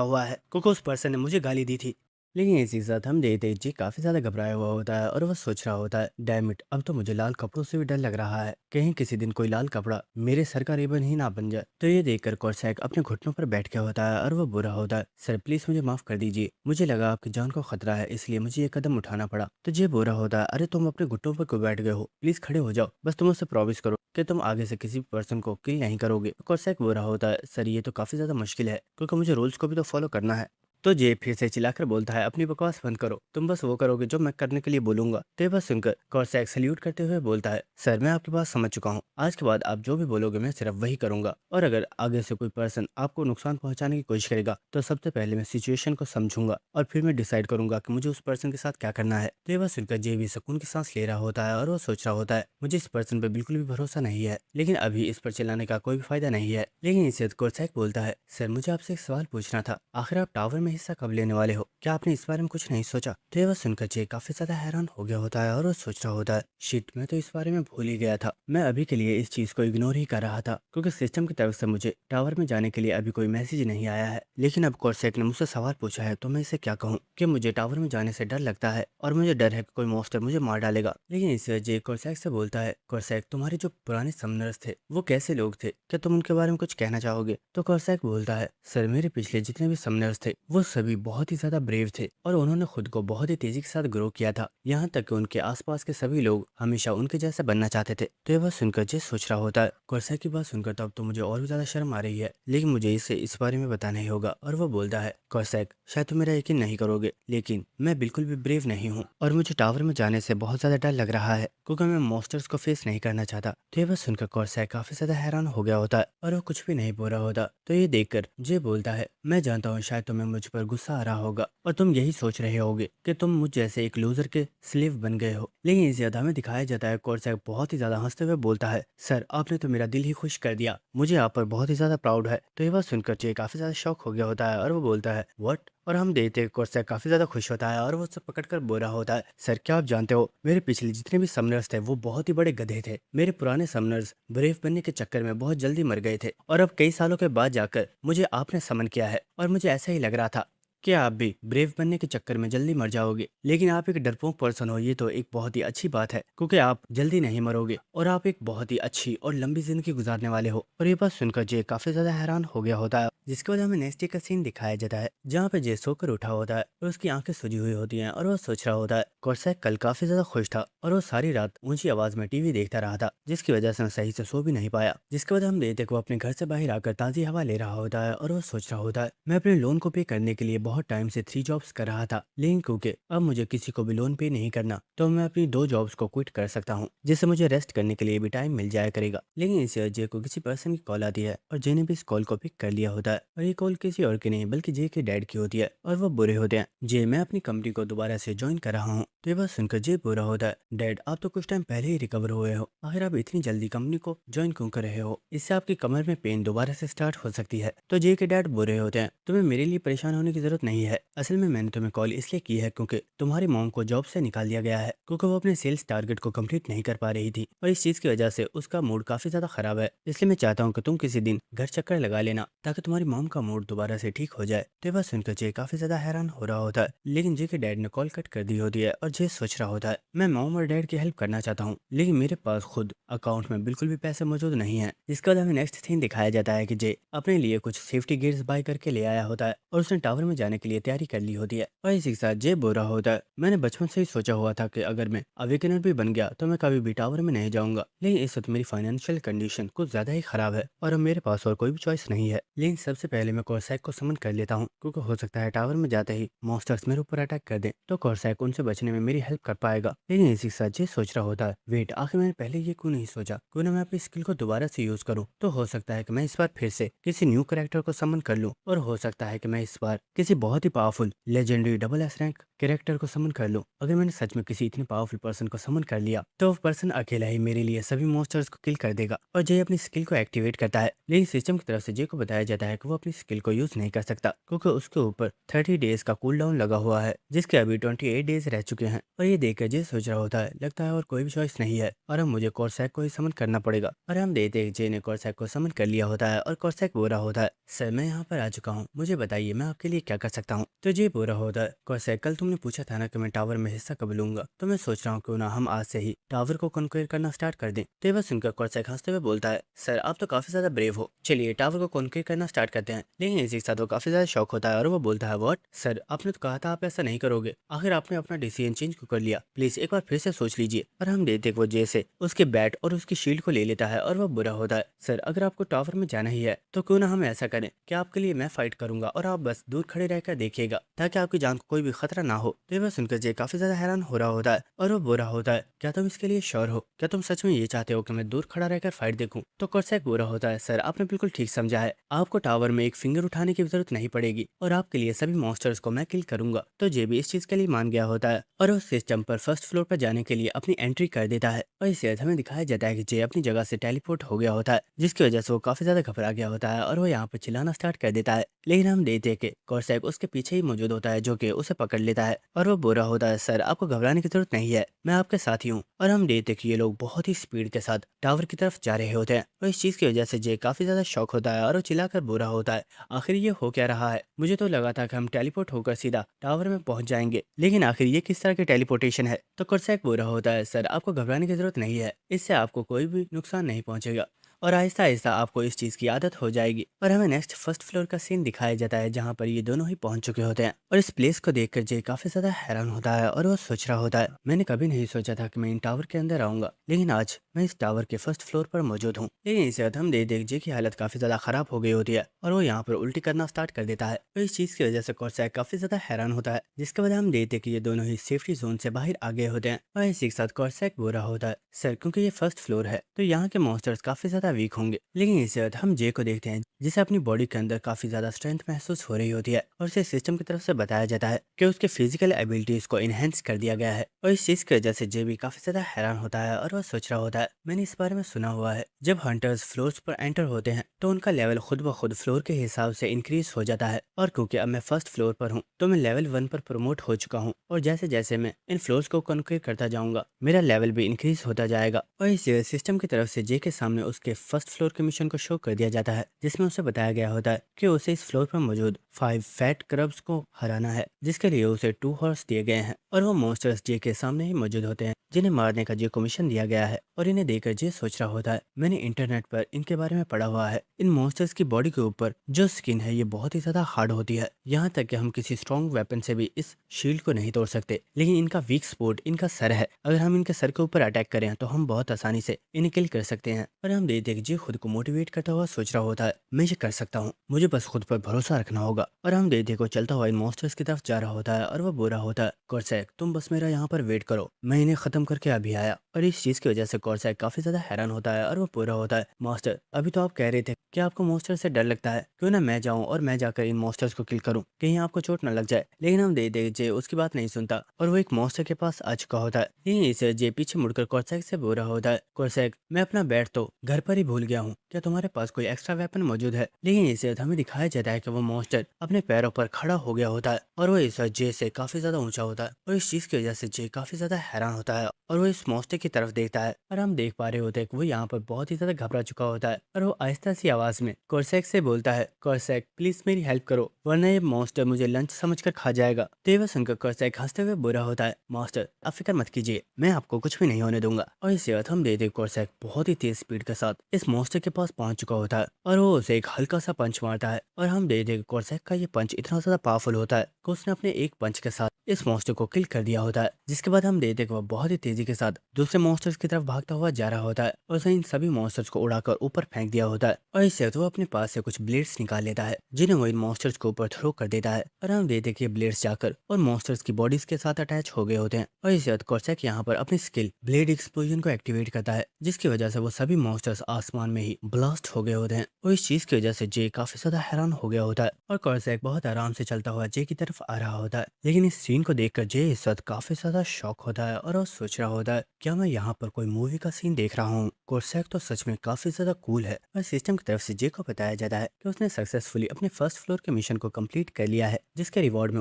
हुआ है क्योंकि उस पर्सन ने मुझे गाली दी थी। लेकिन इसी के साथ हम देखते हैं जी काफी ज्यादा घबराया हुआ होता है और वह सोच रहा होता है, डैम इट, अब तो मुझे लाल कपड़ों से भी डर लग रहा है, कहीं किसी दिन कोई लाल कपड़ा मेरे सर का रिबन ही ना बन जाए। तो ये देखकर कोर्सैक अपने घुटनों पर बैठ गया होता है और वह बुरा होता है, सर प्लीज मुझे माफ कर दीजिए, मुझे लगा आपकी जान को खतरा है इसलिए मुझे ये कदम उठाना पड़ा। तो ये बुरा होता है, अरे तुम अपने घुटनों पर क्यों बैठ गए हो, प्लीज खड़े हो जाओ, बस तुम उससे प्रॉमिस करो कि तुम आगे से किसी पर्सन को किल नहीं करोगे। कोर्सैक बुरा होता है, सर ये तो काफी ज्यादा मुश्किल है क्योंकि मुझे रूल्स को भी तो फॉलो करना है। तो जे फिर से चिल्लाकर बोलता है, अपनी बकवास बंद करो, तुम बस वो करोगे जो मैं करने के लिए बोलूंगा। तो ये बात सुनकर कॉर्सैक सल्यूट करते हुए बोलता है, सर मैं आपकी बात समझ चुका हूँ, आज के बाद आप जो भी बोलोगे मैं सिर्फ वही करूंगा और अगर आगे से कोई पर्सन आपको नुकसान पहुंचाने की कोशिश करेगा तो सबसे पहले मैं सिचुएशन को समझूंगा और फिर मैं डिसाइड करूंगा कि मुझे उस पर्सन के साथ क्या करना है। तो ये बात सुनकर जे भी सुकून की सांस ले रहा होता है और वो सोच रहा होता है, मुझे इस पर्सन पर बिल्कुल भी भरोसा नहीं है, लेकिन अभी इस पर चिल्लाने का कोई भी फायदा नहीं है। लेकिन इसे कॉर्सैक बोलता है, सर मुझे आपसे एक सवाल पूछना था, आखिर आप टावर में हिस्सा कब लेने वाले हो, क्या आपने इस बारे में कुछ नहीं सोचा। तो ये बात सुनकर जे काफी ज्यादा हैरान हो गया होता है और वो सोच रहा होता है, शिट मैं तो इस बारे में भूल ही गया था, मैं अभी के लिए इस चीज को इग्नोर ही कर रहा था क्योंकि सिस्टम की तरफ से मुझे टावर में जाने के लिए अभी कोई मैसेज नहीं आया है। लेकिन अब कॉर्सैक ने मुझसे सवाल पूछा है तो मैं इसे क्या कहूँ कि मुझे टावर में जाने से डर लगता है और मुझे डर है कि कोई मॉन्स्टर मुझे मार डालेगा। लेकिन इसे जे कॉर्सैक से बोलता है, कॉर्सैक तुम्हारे जो पुराने समनर्स थे वो कैसे लोग थे, क्या तुम उनके बारे में कुछ कहना चाहोगे। तो कॉर्सैक बोलता है, सर मेरे पिछले जितने भी समनर्स थे वो सभी बहुत ही ज्यादा ब्रेव थे और उन्होंने खुद को बहुत ही तेजी के साथ ग्रो किया था, यहाँ तक कि उनके आसपास के सभी लोग हमेशा उनके जैसे बनना चाहते थे। तो ये बात सुनकर जे सोच रहा होता है, कॉर्सैक की बात सुनकर तो अब तो मुझे और भी ज्यादा शर्म आ रही है, लेकिन मुझे इसे इस बारे में बताना ही होगा। और वो बोलता है, कॉर्सैक शायद तुम मेरा यकीन नहीं करोगे लेकिन मैं बिल्कुल भी ब्रेव नहीं हूँ और मुझे टावर में जाने से बहुत ज्यादा डर लग रहा है क्योंकि मैं मॉन्स्टर्स को फेस नहीं करना चाहता। तो ये बात सुनकर कॉर्सैक काफी ज्यादा हैरान हो गया होता है और वो कुछ भी नहीं बोल रहा होता। तो ये देखकर जे बोलता है, मैं जानता हूँ शायद तुम्हें मुझ पर गुस्सा आ रहा होगा और तुम यही सोच रहे होगे कि तुम मुझ जैसे एक लूजर के स्लेव बन गए हो, लेकिन इस अदा में दिखाया जाता है कॉर्सैक बहुत ही ज्यादा हंसते हुए बोलता है, सर आपने तो मेरा दिल ही खुश कर दिया, मुझे आप पर बहुत ही ज्यादा प्राउड है। तो ये बात सुनकर जे काफी ज्यादा शॉक हो गया होता है और वो बोलता है, व्हाट। और हम देखते हैं कॉर्सैक काफी ज्यादा खुश होता है और वो उसे पकड़कर बोल रहा होता है, सर क्या आप जानते हो मेरे पिछले जितने भी समनर्स थे वो बहुत ही बड़े गधे थे, मेरे पुराने समनर्स ब्रेव बनने के चक्कर में बहुत जल्दी मर गए थे और अब कई सालों के बाद जाकर मुझे आपने समन किया है और मुझे ऐसा ही लग रहा था कि आप भी ब्रेव बनने के चक्कर में जल्दी मर जाओगे, लेकिन आप एक डरपोक पर्सन हो, ये तो एक बहुत ही अच्छी बात है क्योंकि आप जल्दी नहीं मरोगे और आप एक बहुत ही अच्छी और लंबी जिंदगी गुजारने वाले हो। और ये बात सुनकर जे काफी ज्यादा हैरान हो गया होता है, जिसके बाद हमें नेक्स्ट डे का सीन दिखाया जाता है जहाँ पे जे सोकर उठा होता है और उसकी आंखें सुजी हुई होती हैं और वो सोच रहा होता है, कॉर्सैक कल काफी ज्यादा खुश था और वो सारी रात ऊंची आवाज में टीवी देखता रहा था जिसकी वजह से मैं सही से सो भी नहीं पाया। जिसके बाद हम देखते को अपने घर से बाहर आकर ताजी हवा ले रहा होता है और वो सोच रहा होता है, मैं अपने लोन को पे करने के लिए बहुत टाइम से 3 जॉब्स कर रहा था, लेकिन क्योंकि अब मुझे किसी को भी लोन पे नहीं करना तो मैं अपनी 2 जॉब्स को क्विट कर सकता हूँ जिससे मुझे रेस्ट करने के लिए भी टाइम मिल जाया करेगा। लेकिन इसे अजय को किसी पर्सन की कॉल आती है और जे ने भी इस कॉल को पिक कर लिया होता है और ये कॉल किसी और की नहीं बल्कि जे के डैड की होती है और वो बुरे होते हैं, जे मैं अपनी कंपनी को दोबारा से ज्वाइन कर रहा हूँ। तो ये बात सुनकर जे बुरा होता है, डैड आप तो कुछ टाइम पहले ही रिकवर हुए हो, आखिर आप इतनी जल्दी कंपनी को ज्वाइन क्यों कर रहे हो, इससे आपकी कमर में पेन दोबारा से स्टार्ट हो सकती है। तो जे के डैड बुरे होते हैं, तुम्हें मेरे लिए परेशान होने की जरूरत नहीं है, असल में मैंने तुम्हें कॉल इसलिए की है क्योंकि तुम्हारी मॉम को जॉब से निकाल दिया गया है क्योंकि वो अपने सेल्स टारगेट को कंप्लीट नहीं कर पा रही थी और इस चीज की वजह से उसका मूड काफी ज्यादा खराब है, इसलिए मैं चाहता हूँ कि तुम किसी दिन घर चक्कर लगा लेना ताकि तुम्हारी मॉम का मूड दोबारा से ठीक हो जाए। तो बस सुनकर जे काफी ज्यादा हैरान हो रहा होता है, लेकिन जे के डैड ने कॉल कट कर दी होती है और जे सोच रहा होता है, मैं मॉम और डैड की हेल्प करना चाहता हूँ लेकिन मेरे पास खुद अकाउंट में बिल्कुल भी पैसे मौजूद नहीं है। इसके बाद हमें नेक्स्ट सीन दिखाया जाता है कि जे अपने लिए कुछ सेफ्टी गियर्स बाय करके ले आया होता है और उसने टावर में जाने के लिए तैयारी कर ली होती है और इसी के साथ जे बोल रहा होता है, मैंने बचपन से ही सोचा हुआ था कि अगर मैं अवेकनर भी बन गया तो मैं कभी भी टावर में नहीं जाऊंगा, लेकिन इस वक्त मेरी फाइनेंशियल कंडीशन कुछ ज्यादा ही खराब है और अब मेरे पास और कोई भी चॉइस नहीं है। लेकिन सबसे पहले मैं कॉर्सैक को समन कर लेता हूँ क्योंकि हो सकता है टावर में जाते ही मॉन्स्टर्स मेरे ऊपर अटैक कर दें। तो कॉर्सैक उनसे बचने में मेरी हेल्प कर पाएगा। लेकिन इसी के साथ ये सोच रहा होता है, वेट, आखिर मैंने पहले ये क्यों नहीं सोचा, क्यों ना मैं अपनी स्किल को दोबारा से यूज करूँ। तो हो सकता है कि मैं इस बार फिर से किसी न्यू कैरेक्टर को समन कर लूँ, और हो सकता है कि मैं इस बार किसी बहुत ही powerful legendary double S rank character को समन कर लूँ। अगर मैंने सच में किसी इतने पावरफुल पर्सन को समन कर लिया तो वो पर्सन अकेला ही मेरे लिए सभी मॉन्स्टर्स को किल कर देगा, और जय अपनी स्किल को एक्टिवेट करता है। लेकिन सिस्टम की तरफ से जय को बताया जाता है कि वो अपनी स्किल को यूज नहीं कर सकता, क्योंकि उसके ऊपर 30 डेज का कूल डाउन लगा हुआ है, जिसके अभी 28 डेज रह चुके हैं। और ये देखकर जय सोच रहा होता है, लगता है और कोई भी चॉइस नहीं है, और अब मुझे कॉर्सैक को ही समन करना पड़ेगा। और हम देखते हैं जय ने कॉर्सैक को समन कर लिया होता है, और कॉर्सैक बोल रहा होता है, सर मैं यहाँ पर आ चुका हूँ, मुझे बताइए मैं आपके लिए क्या कर सकता हूँ। तो जय बोल रहा होता है, कॉर्सैक कल तुमने पूछा था ना कि मैं टावर में हिस्सा कब लूंगा, तो मैं सोच रहा हूँ क्यों ना हम आज से ही टावर को कॉन्क्वेयर करना स्टार्ट कर दें। तो ये बात सुनकर कॉर्सैक हंसते हुए बोलता है, सर आप तो काफी ज्यादा ब्रेव हो, चलिए टावर को कॉन्क्वेयर करना स्टार्ट करते हैं। लेकिन इसी के साथ वो काफी ज्यादा शौक होता है, और वो बोलता है, व्हाट सर, आपने तो कहा था आप ऐसा नहीं करोगे, आखिर आपने अपना डिसीजन चेंज क्यों कर लिया, प्लीज एक बार फिर से सोच लीजिए। और हम देखते वो जैसे उसके बैट और उसकी शील्ड को ले लेता है, और वो बुरा होता है, सर अगर आपको टावर में जाना ही है तो क्यों ना हम ऐसा करें कि आपके लिए मैं फाइट करूंगा और आप बस दूर खड़े रहकर देखिएगा, ताकि आपकी जान को कोई भी खतरा ना हो। तो ये बात सुनकर जय काफी ज्यादा हैरान हो रहा होता है, और वो बुरा होता है, क्या तुम इसके लिए श्योर हो, क्या तुम सच में ये चाहते हो कि मैं दूर खड़ा रहकर फाइट देखूं। तो कॉर्सैक बुरा होता है, सर आपने बिल्कुल ठीक समझा है, आपको टावर में एक फिंगर उठाने की जरूरत नहीं पड़ेगी, और आपके लिए सभी मॉन्स्टर्स को मैं किल करूंगा। तो जय भी इस चीज के लिए मान गया होता है, और उस सिस्टम पर फर्स्ट फ्लोर पर जाने के लिए अपनी एंट्री कर देता है। और इससे हमें दिखाया जाता है कि जय अपनी जगह से टेलीपोर्ट हो गया होता है, जिसकी वजह से वो काफी ज्यादा घबरा गया होता है, और वो यहाँ पर चिल्लाना स्टार्ट कर देता है। लेकिन हम देखते हैं कि कॉर्सैक उसके पीछे ही मौजूद होता है, जो कि उसे पकड़ लेता है, और वो बुरा होता है, सर आपको घबराने की जरूरत नहीं है, मैं आपके साथ ही हूँ। और हम देखते हैं कि ये लोग बहुत ही स्पीड के साथ टावर की तरफ जा रहे होते हैं, और इस चीज की वजह से जय काफी ज्यादा शॉक होता है, और वो चिल्लाकर बुरा होता है, आखिर ये हो क्या रहा है, मुझे तो लगा था कि हम टेलीपोर्ट होकर सीधा टावर में पहुंच जाएंगे, लेकिन आखिर ये किस तरह की टेलीपोर्टेशन है। तो कॉर्सैक बुरा होता है, सर आपको घबराने की जरूरत नहीं है, इससे आपको कोई भी नुकसान नहीं पहुंचेगा, और आहिस्ता आहिस्ता आपको इस चीज की आदत हो जाएगी। और हमें नेक्स्ट फर्स्ट फ्लोर का सीन दिखाया जाता है, जहाँ पर ये दोनों ही पहुंच चुके होते हैं, और इस प्लेस को देखकर जय काफी ज्यादा हैरान होता है, और वो सोच रहा होता है, मैंने कभी नहीं सोचा था कि मैं इन टावर के अंदर आऊंगा, लेकिन आज मैं इस टावर के फर्स्ट फ्लोर पर मौजूद हूँ। लेकिन इसे हम देख जय की हालत काफी ज्यादा खराब हो गई होती है, और वो यहाँ पर उल्टी करना स्टार्ट कर देता है। तो इस चीज की वजह से कॉर्सैक काफी ज्यादा हैरान होता है, जिसके बाद हम देखते कि ये दोनों ही सेफ्टी जोन से बाहर आ गए होते हैं। और इसी के साथ कॉर्सैक बुरा होता है, सर क्योंकि ये फर्स्ट फ्लोर है तो यहाँ के मॉन्स्टर्स काफी ज्यादा वीक होंगे। लेकिन इसी वक्त हम जय को देखते हैं, जिसे अपनी बॉडी के अंदर काफी ज्यादा स्ट्रेंथ महसूस हो रही होती है, और उसे सिस्टम की तरफ से बताया जाता है कि उसके फिजिकल एबिलिटीज को इनहेंस कर दिया गया है। और इस चीज की वजह से जय भी काफी ज्यादा हैरान होता है, और वह सोच रहा होता है, मैंने इस बारे में सुना हुआ है, जब हंटर्स फ्लोर्स पर एंटर होते हैं तो उनका लेवल खुद ब खुद फ्लोर के हिसाब से इंक्रीज हो जाता है। और क्योंकि अब मैं फर्स्ट फ्लोर पर हूँ तो मैं लेवल 1 पर प्रमोट हो चुका हूँ, और जैसे जैसे मैं इन फ्लोर्स को कॉन्क्रीट करता जाऊंगा मेरा लेवल भी इंक्रीज होता जाएगा। और इस सिस्टम की तरफ से जय के सामने उसके फर्स्ट फ्लोर के मिशन को शो कर दिया जाता है, जिसमें उसे बताया गया होता है कि उसे इस फ्लोर पर मौजूद 5 फैट क्रब्स को हराना है, जिसके लिए उसे 2 हॉर्स दिए गए हैं, और वो मॉन्स्टर्स जय के सामने ही मौजूद होते हैं, जिन्हें मारने का जय को मिशन दिया गया है। और इन्हें देखकर जय सोच रहा होता है, मैंने इंटरनेट पर इनके बारे में पढ़ा हुआ है, इन मॉन्स्टर्स की बॉडी के ऊपर जो स्किन है ये बहुत ही ज्यादा हार्ड होती है, यहाँ तक कि हम किसी स्ट्रॉन्ग वेपन से भी इस शील्ड को नहीं तोड़ सकते। लेकिन इनका वीक स्पॉट इनका सर है, अगर हम इनके सर के ऊपर अटैक करें तो हम बहुत आसानी से इन्हें किल कर सकते हैं। और हम देखते हैं कि जय खुद को मोटिवेट करता हुआ सोच रहा होता है, मैं ये कर सकता हूँ, मुझे बस खुद पर भरोसा रखना होगा। और हम देखते हैं को चलता हुआ इन मॉन्स्टर्स की तरफ जा रहा होता है, और वह बुरा होता है, कॉर्सैक तुम बस मेरा यहाँ पर वेट करो, मैं इन्हें खत्म करके अभी आया। और इस चीज की वजह से कॉर्सैक काफी ज्यादा हैरान होता है, और वो पूरा होता है, मास्टर अभी तो आप कह रहे थे कि आपको मॉन्स्टर से डर लगता है, क्यों ना मैं जाऊं और मैं जाकर इन मॉन्स्टर्स को किल करूं, कहीं आपको चोट न लग जाए। लेकिन हम दे जे उसकी बात नहीं सुनता, और वो एक मॉन्स्टर के पास आ चुका होता है। लेकिन इसे जे पीछे मुड़कर कॉर्सैक से बोल रहा होता है, कॉर्सैक मैं अपना बैट तो घर पर ही भूल गया हूँ, क्या तुम्हारे पास कोई एक्स्ट्रा वेपन मौजूद है। लेकिन इसे हमें दिखाया जाता है कि वो मॉन्स्टर अपने पैरों पर खड़ा हो गया होता है, और वो इस जे से काफी ज्यादा ऊंचा होता है, और इस चीज की वजह से जे काफी ज्यादा हैरान होता है, और वो इस मॉन्स्टर की तरफ देखता है, और हम देख पा रहे होते हैं कि वो यहाँ पर बहुत ही ज्यादा घबरा चुका होता है, और वो आहिस्ता सी आवाज में कॉर्सैक से बोलता है, कॉर्सैक प्लीज मेरी हेल्प करो, वरना ये मॉन्स्टर मुझे लंच समझकर खा जाएगा। तो ये सुनकर कॉर्सैक हंसते हुए बुरा होता है, मास्टर आप फिक्र मत कीजिए, मैं आपको कुछ भी नहीं होने दूंगा। और इसी वक्त हम देखते कॉर्सैक बहुत ही तेज स्पीड के साथ इस मॉन्स्टर के पास पहुंच चुका होता है, और वो उसे एक हल्का सा पंच मारता है, और हम देखते कॉर्सैक का ये पंच इतना ज्यादा पावरफुल होता है कि उसने अपने एक पंच के साथ इस मॉन्स्टर को किल कर दिया होता है। जिसके बाद हम देखते कि वह बहुत ही तेजी के साथ दूसरे मॉन्स्टर्स की तरफ भागता भागता हुआ जा रहा होता है और उसे इन सभी मॉन्स्टर्स को उड़ाकर ऊपर फेंक दिया होता है। और इससे वो अपने पास से कुछ ब्लेड्स निकाल लेता है जिन्हें वो इन मॉन्स्टर्स के ऊपर थ्रो कर देता है। और हम देखते हैं कि ब्लेड्स जाकर और मॉन्स्टर्स की बॉडीज के साथ अटैच हो गए होते हैं। और इसके बाद कॉर्सैक यहाँ पर अपनी स्किल ब्लेड एक्सप्लोजन को एक्टिवेट करता है, जिसकी वजह से वो सभी मॉन्स्टर्स आसमान में ही ब्लास्ट हो गए होते हैं। और इस चीज की वजह से जे काफी ज्यादा हैरान हो गया होता है और कॉर्सैक बहुत आराम से चलता हुआ जे की तरफ आ रहा होता है। लेकिन इस सीन को देखकर जे इस वक्त काफी ज्यादा शॉक होता है और वो सोच रहा होता है क्या मैं यहाँ पर कोई मूवी का सीन देख रहा हूँ। कॉर्सैक तो सच में काफी ज्यादा कूल है। और सिस्टम की तरफ से जे को बताया जाता है कि उसने सक्सेसफुली अपने फर्स्ट फ्लोर के मिशन को कंप्लीट कर लिया है, जिसके रिवॉर्ड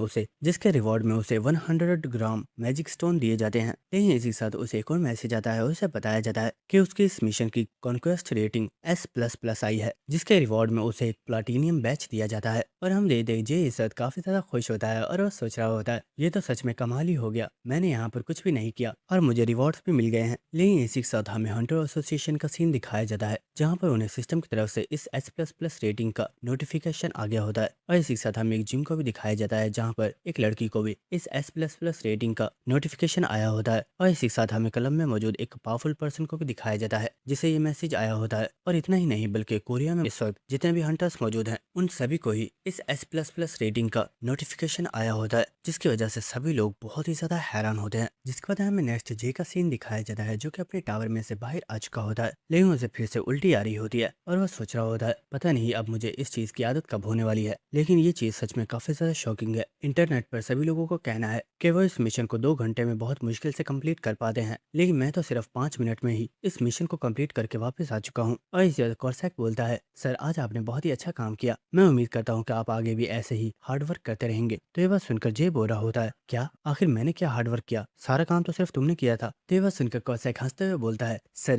में उसे 100 ग्राम मैजिक स्टोन दिए जाते हैं। लेकिन इसी साथ उसे एक और मैसेज आता है और उसे बताया जाता है कि उसकी इस मिशन की कॉन्क्वेस्ट रेटिंग S++ आई है, जिसके रिवॉर्ड में उसे एक प्लाटिनियम बैच दिया जाता है। और हम दे जे इस वक्त काफी ज्यादा खुश होता है और वो सोच रहा होता है ये तो सच में कमाल ही हो गया, मैंने यहाँ पर कुछ भी नहीं किया और मुझे रिवॉर्ड्स भी मिल गए हैं। लेकिन इसी के साथ हमें हंटर एसोसिएशन का सीन दिखाया जाता है जहाँ पर उन्हें सिस्टम की तरफ से इस S++ रेटिंग का नोटिफिकेशन आ गया होता है। और इसी के साथ हमें एक जिम को भी दिखाया जाता है जहाँ पर एक लड़की को भी इस S++ रेटिंग का नोटिफिकेशन आया होता है। और इसी के साथ हमें क्लब में मौजूद एक पावरफुल पर्सन को भी दिखाया जाता है जिसे ये मैसेज आया होता है। और इतना ही नहीं बल्कि कोरिया में इस वक्त जितने भी हंटर्स मौजूद हैं उन सभी को ही इस S++ रेटिंग का नोटिफिकेशन आया होता है, जिसकी वजह से सभी लोग बहुत ही ज्यादा हैरान होते हैं। जिसके बाद हमें नेक्स्ट जे का सीन दिखाया जाता है जो कि अपने टावर में से बाहर आ चुका होता है, लेकिन उसे फिर से उल्टी आ रही होती है और वह सोच रहा होता है पता नहीं अब मुझे इस चीज की आदत कब होने वाली है। लेकिन ये चीज सच में काफी ज्यादा शॉकिंग है। इंटरनेट पर सभी लोगों को कहना है कि वो इस मिशन को 2 घंटे में बहुत मुश्किल से कंप्लीट कर पाते हैं, लेकिन मैं तो सिर्फ 5 मिनट में ही इस मिशन को कंप्लीट करके वापस आ चुका हूँ। और इस कॉर्सैक बोलता है सर आज आपने बहुत ही अच्छा काम किया, मैं उम्मीद करता हूँ कि आप आगे भी ऐसे ही हार्ड वर्क करते रहेंगे। तो ये बात सुनकर जे बोल रहा होता है क्या आखिर मैंने क्या हार्ड वर्क किया, सारा काम तो सिर्फ तुमने किया था। तो ये बात सुनकर कॉर्सैक हंसते हुए बोलता है सर